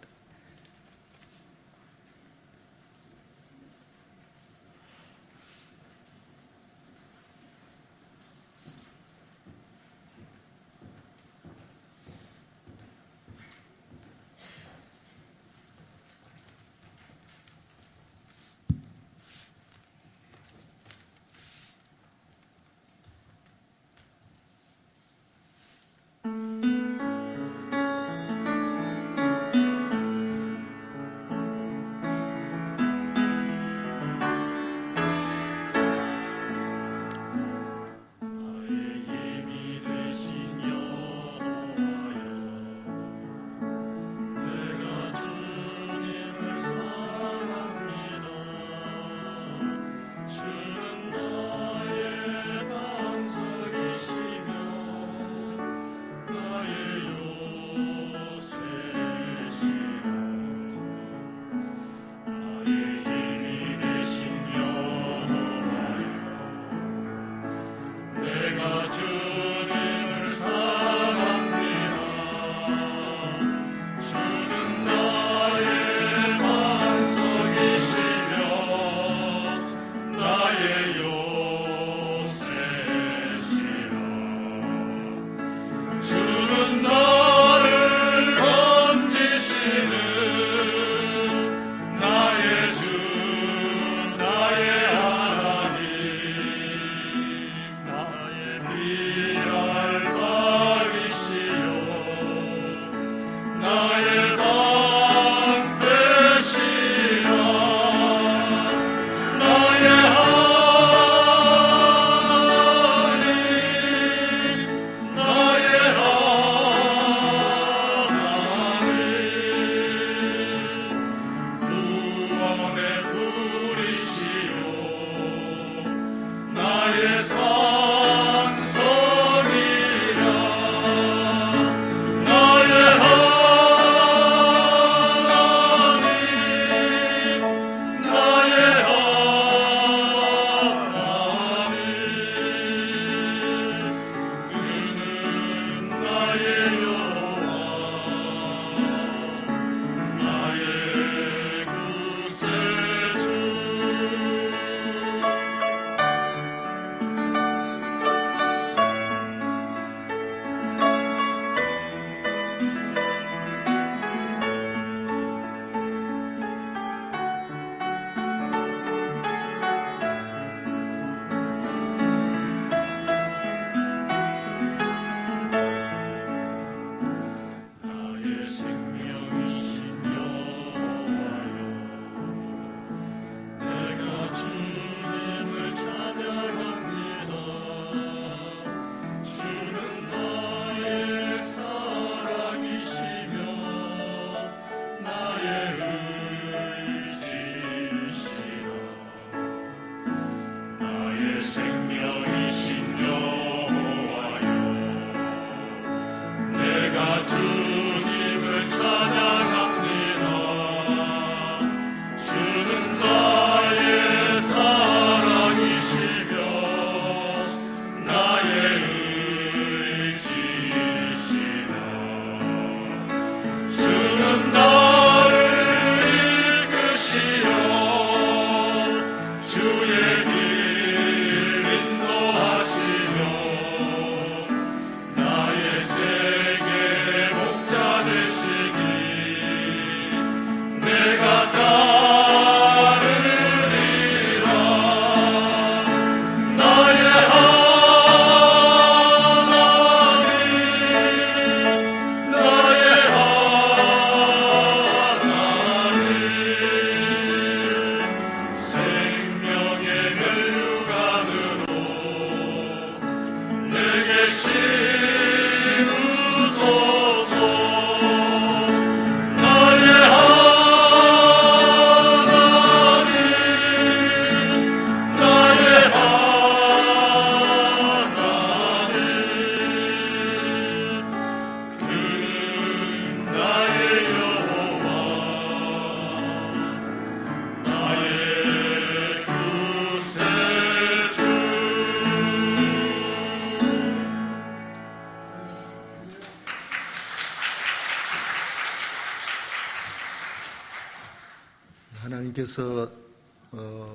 하나님께서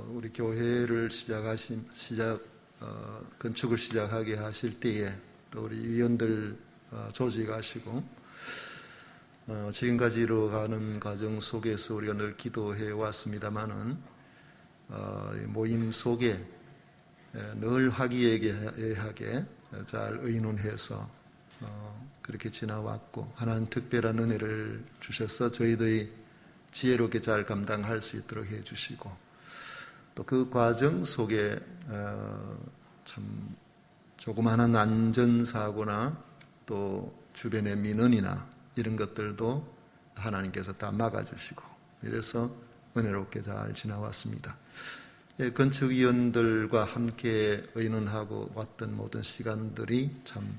우리 교회를 건축을 시작하게 하실 때에 또 우리 위원들 조직하시고 지금까지 이루어가는 과정 속에서 우리가 늘 기도해 왔습니다마는 모임 속에 늘 화기애애하게 잘 의논해서 그렇게 지나왔고 하나님 특별한 은혜를 주셔서 저희들이 지혜롭게 잘 감당할 수 있도록 해주시고 또 그 과정 속에 참 조그마한 안전사고나 또 주변의 민원이나 이런 것들도 하나님께서 다 막아주시고 이래서 은혜롭게 잘 지나왔습니다. 건축위원들과 함께 의논하고 왔던 모든 시간들이 참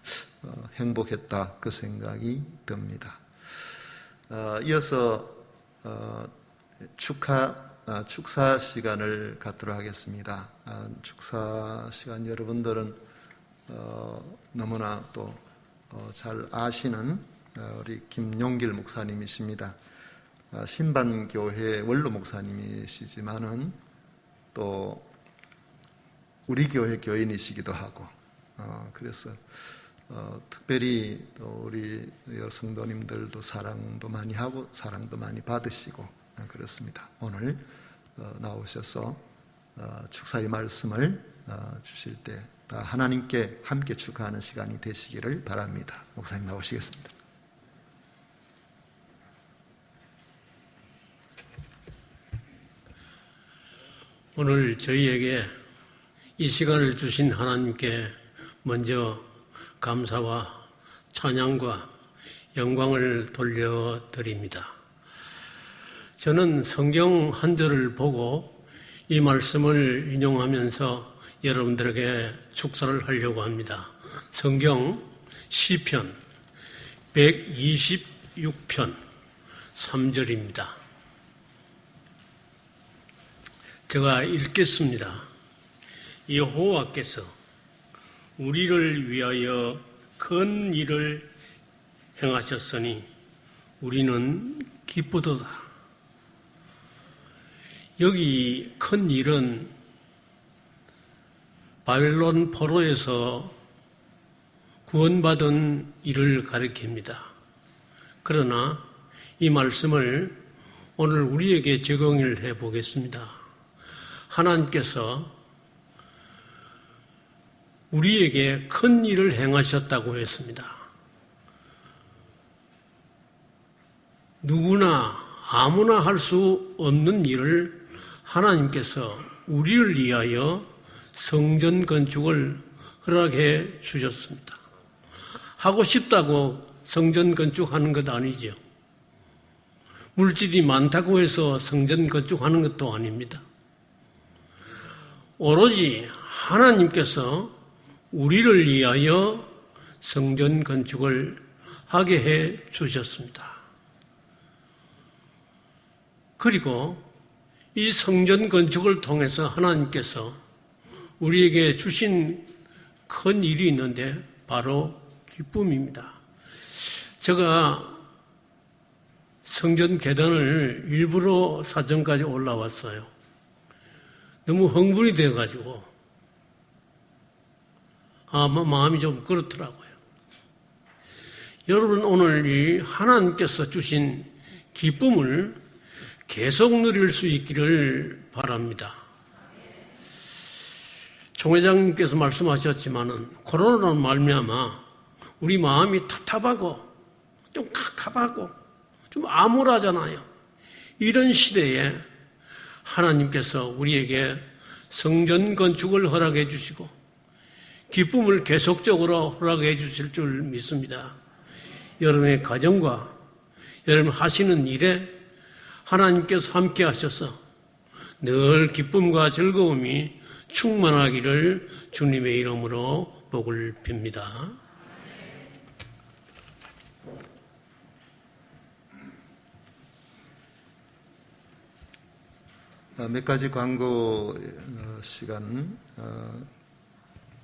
행복했다 그 생각이 듭니다. 이어서 축사 시간을 갖도록 하겠습니다. 축사 시간 여러분들은 너무나 또 잘 아시는 우리 김용길 목사님이십니다. 신반교회 원로 목사님이시지만은 또 우리 교회 교인이시기도 하고 그래서 특별히 또 우리 성도님들도 사랑도 많이 하고 사랑도 많이 받으시고 그렇습니다. 오늘 나오셔서 축사의 말씀을 주실 때 다 하나님께 함께 축하하는 시간이 되시기를 바랍니다. 목사님 나오시겠습니다. 오늘 저희에게 이 시간을 주신 하나님께 먼저 감사와 찬양과 영광을 돌려드립니다. 저는 성경 한 절을 보고 이 말씀을 인용하면서 여러분들에게 축사를 하려고 합니다. 성경 시편 126편 3절입니다. 제가 읽겠습니다. 여호와께서 우리를 위하여 큰 일을 행하셨으니 우리는 기쁘도다. 여기 큰 일은 바벨론 포로에서 구원받은 일을 가리킵니다. 그러나 이 말씀을 오늘 우리에게 적용을 해 보겠습니다. 하나님께서 우리에게 큰 일을 행하셨다고 했습니다. 누구나 아무나 할 수 없는 일을 하나님께서 우리를 위하여 성전 건축을 허락해 주셨습니다. 하고 싶다고 성전 건축하는 것 아니죠. 물질이 많다고 해서 성전 건축하는 것도 아닙니다. 오로지 하나님께서 우리를 위하여 성전 건축을 하게 해 주셨습니다. 그리고 이 성전 건축을 통해서 하나님께서 우리에게 주신 큰 일이 있는데 바로 기쁨입니다. 제가 성전 계단을 일부러 사정까지 올라왔어요. 너무 흥분이 되어가지고 마음이 좀 그렇더라고요. 여러분 오늘 이 하나님께서 주신 기쁨을 계속 누릴 수 있기를 바랍니다. 총회장님께서 말씀하셨지만은 코로나로 말미암아 우리 마음이 답답하고 좀 갑갑하고 좀 암울하잖아요. 이런 시대에 하나님께서 우리에게 성전 건축을 허락해 주시고 기쁨을 계속적으로 허락해 주실 줄 믿습니다. 여러분의 가정과 여러분 하시는 일에 하나님께서 함께 하셔서 늘 기쁨과 즐거움이 충만하기를 주님의 이름으로 복을 빕니다. 몇 가지 광고 시간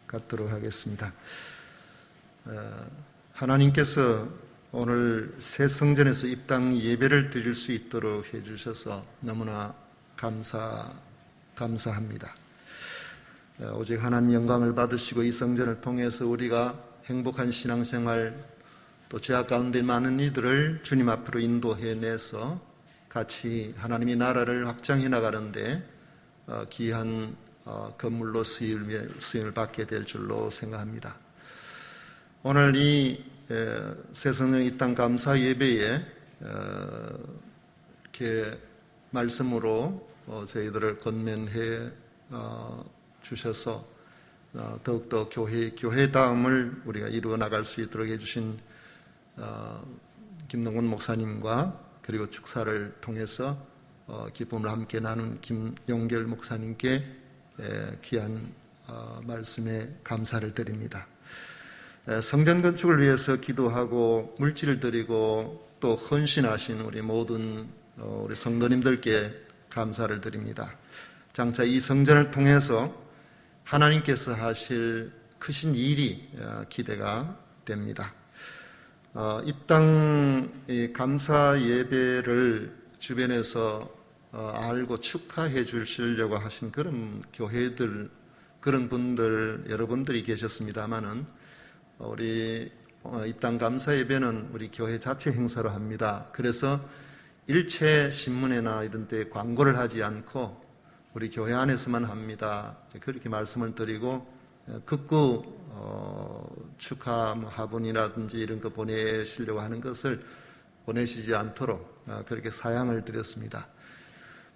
갖도록 하겠습니다. 하나님께서 오늘 새 성전에서 입당 예배를 드릴 수 있도록 해주셔서 너무나 감사합니다. 오직 하나님 영광을 받으시고 이 성전을 통해서 우리가 행복한 신앙생활 또 죄악 가운데 많은 이들을 주님 앞으로 인도해내서 같이 하나님의 나라를 확장해 나가는데 귀한 건물로 쓰임을 받게 될 줄로 생각합니다. 오늘 이 새성령 이 땅 감사 예배에 이렇게 말씀으로 저희들을 건면해 주셔서 더욱더 교회다움을 우리가 이루어 나갈 수 있도록 해주신 김동건 목사님과 그리고 축사를 통해서 기쁨을 함께 나눈 김용결 목사님께 귀한 말씀에 감사를 드립니다. 성전 건축을 위해서 기도하고 물질을 드리고 또 헌신하신 우리 모든 우리 성도님들께 감사를 드립니다. 장차 이 성전을 통해서 하나님께서 하실 크신 일이 기대가 됩니다. 이 땅 감사 예배를 주변에서 알고 축하해 주시려고 하신 그런 교회들, 그런 분들, 여러분들이 계셨습니다만은 우리 이 땅 감사 예배는 우리 교회 자체 행사로 합니다. 그래서 일체 신문이나 이런 데 광고를 하지 않고 우리 교회 안에서만 합니다. 그렇게 말씀을 드리고 극구 축하 화분이라든지 이런 거 보내시려고 하는 것을 보내시지 않도록 그렇게 사양을 드렸습니다.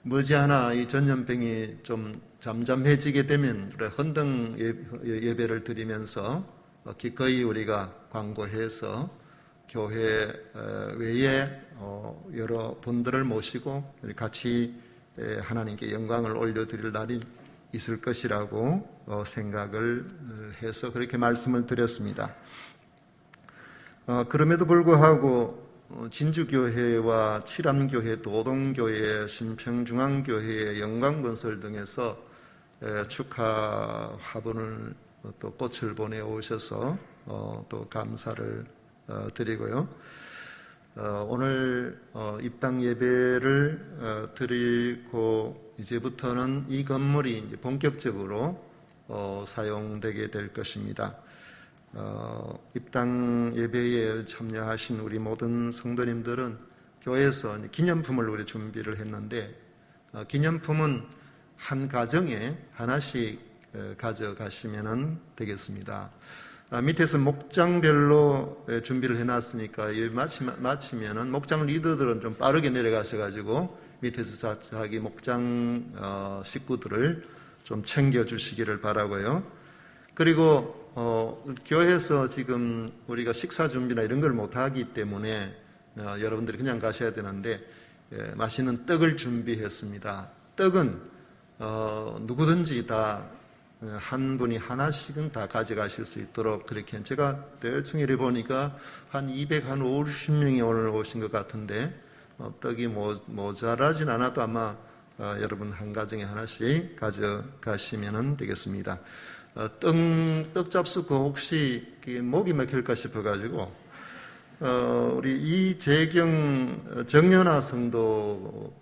머지않아 이 전염병이 좀 잠잠해지게 되면 헌등 예배를 드리면서 기꺼이 우리가 광고해서 교회 외에 여러 분들을 모시고 같이 하나님께 영광을 올려드릴 날이 있을 것이라고 생각을 해서 그렇게 말씀을 드렸습니다. 그럼에도 불구하고 진주교회와 칠암교회, 도동교회, 신평중앙교회, 영광건설 등에서 축하 화분을 또 꽃을 보내오셔서 또 감사를 드리고요. 오늘 입당 예배를 드리고 이제부터는 이 건물이 이제 본격적으로 사용되게 될 것입니다. 입당 예배에 참여하신 우리 모든 성도님들은 교회에서 기념품을 우리 준비를 했는데 기념품은 한 가정에 하나씩 가져가시면 되겠습니다. 밑에서 목장별로 준비를 해놨으니까 마치면은 목장 리더들은 좀 빠르게 내려가셔가지고 밑에서 자기 목장 식구들을 좀 챙겨주시기를 바라고요. 그리고 교회에서 지금 우리가 식사 준비나 이런 걸 못하기 때문에 여러분들이 그냥 가셔야 되는데 맛있는 떡을 준비했습니다. 떡은 누구든지 다 한 분이 하나씩은 다 가져가실 수 있도록 그렇게 제가 대충 이래 보니까 한 250명이 오늘 오신 것 같은데 떡이 모자라진 않아도 아마 여러분 한 가정에 하나씩 가져가시면 되겠습니다. 떡 잡수고 혹시 목이 막힐까 싶어가지고 우리 이재경 정연아 성도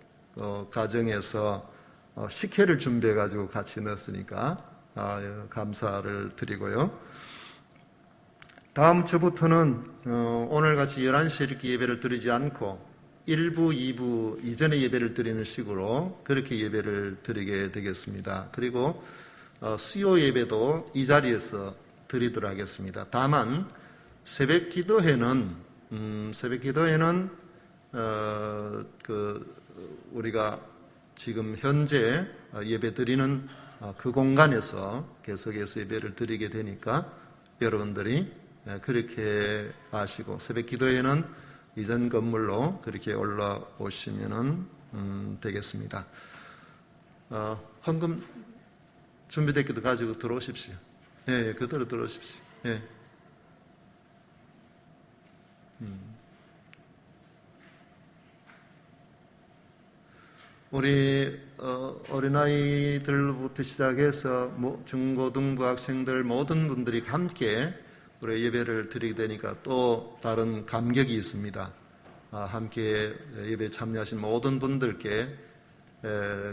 가정에서 식혜를 준비해가지고 같이 넣었으니까 감사를 드리고요. 다음 주부터는 오늘같이 11시에 이렇게 예배를 드리지 않고 1부, 2부 이전에 예배를 드리는 식으로 그렇게 예배를 드리게 되겠습니다. 그리고 수요 예배도 이 자리에서 드리도록 하겠습니다. 다만 새벽 기도회는 우리가 지금 현재 예배 드리는 그 공간에서 계속해서 예배를 드리게 되니까 여러분들이 그렇게 아시고 새벽 기도회는 이전 건물로 그렇게 올라오시면 되겠습니다. 헌금 준비됐기도 가지고 들어오십시오. 예, 그대로 들어오십시오. 예. 우리 어린아이들부터 시작해서 중고등부 학생들 모든 분들이 함께 우리 예배를 드리게 되니까 또 다른 감격이 있습니다. 함께 예배에 참여하신 모든 분들께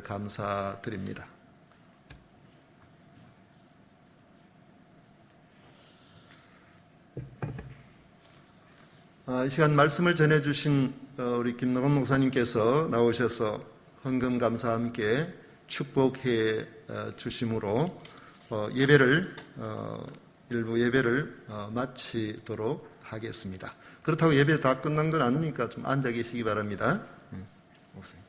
감사드립니다. 이 시간 말씀을 전해주신 우리 김노건 목사님께서 나오셔서 헌금 감사와 함께 축복해 주심으로 일부 예배를 마치도록 하겠습니다. 그렇다고 예배 다 끝난 건 아니니까 좀 앉아 계시기 바랍니다. 목사님.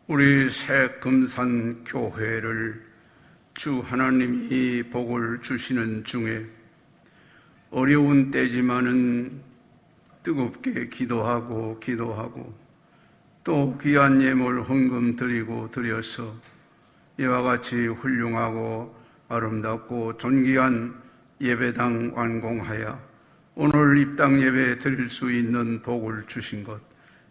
우리 새 금산 교회를 주 하나님이 복을 주시는 중에 어려운 때지만은 뜨겁게 기도하고 또 귀한 예물 헌금 드려서 이와 같이 훌륭하고 아름답고 존귀한 예배당 완공하여 오늘 입당 예배 드릴 수 있는 복을 주신 것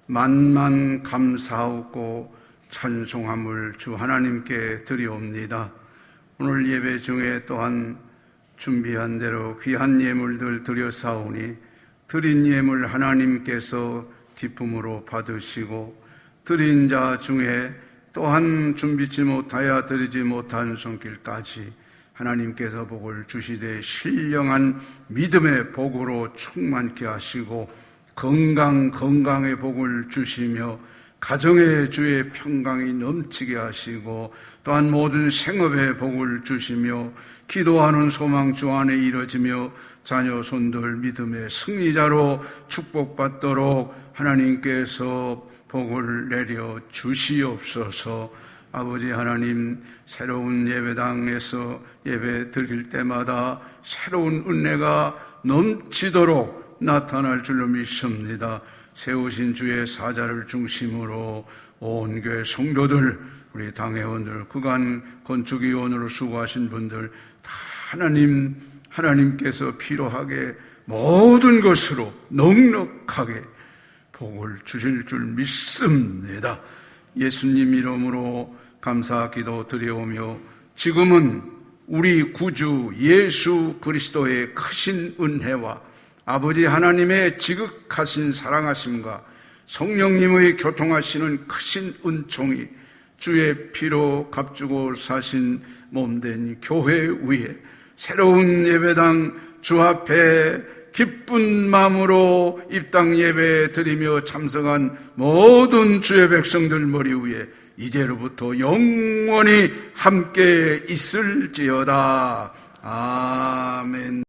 만만 감사하고 찬송함을 주 하나님께 드리옵니다. 오늘 예배 중에 또한 준비한 대로 귀한 예물들 드려사오니 드린 예물 하나님께서 기쁨으로 받으시고 드린 자 중에 또한 준비치 못하여 드리지 못한 손길까지 하나님께서 복을 주시되 신령한 믿음의 복으로 충만케 하시고 건강의 복을 주시며 가정의 주의 평강이 넘치게 하시고 또한 모든 생업의 복을 주시며 기도하는 소망 주 안에 이루어지며 자녀 손들 믿음의 승리자로 축복받도록 하나님께서 복을 내려 주시옵소서. 아버지 하나님, 새로운 예배당에서 예배 드릴 때마다 새로운 은혜가 넘치도록 나타날 줄로 믿습니다. 세우신 주의 사자를 중심으로 온 교회 성도들, 우리 당회원들, 그간 건축위원으로 수고하신 분들 다 하나님께서 필요하게 모든 것으로 넉넉하게 복을 주실 줄 믿습니다. 예수님 이름으로 감사 기도 드려오며 지금은 우리 구주 예수 그리스도의 크신 은혜와 아버지 하나님의 지극하신 사랑하심과 성령님의 교통하시는 크신 은총이 주의 피로 값주고 사신 몸된 교회 위에 새로운 예배당 주 앞에 기쁜 마음으로 입당 예배 드리며 참석한 모든 주의 백성들 머리 위에 이제로부터 영원히 함께 있을지어다. 아멘.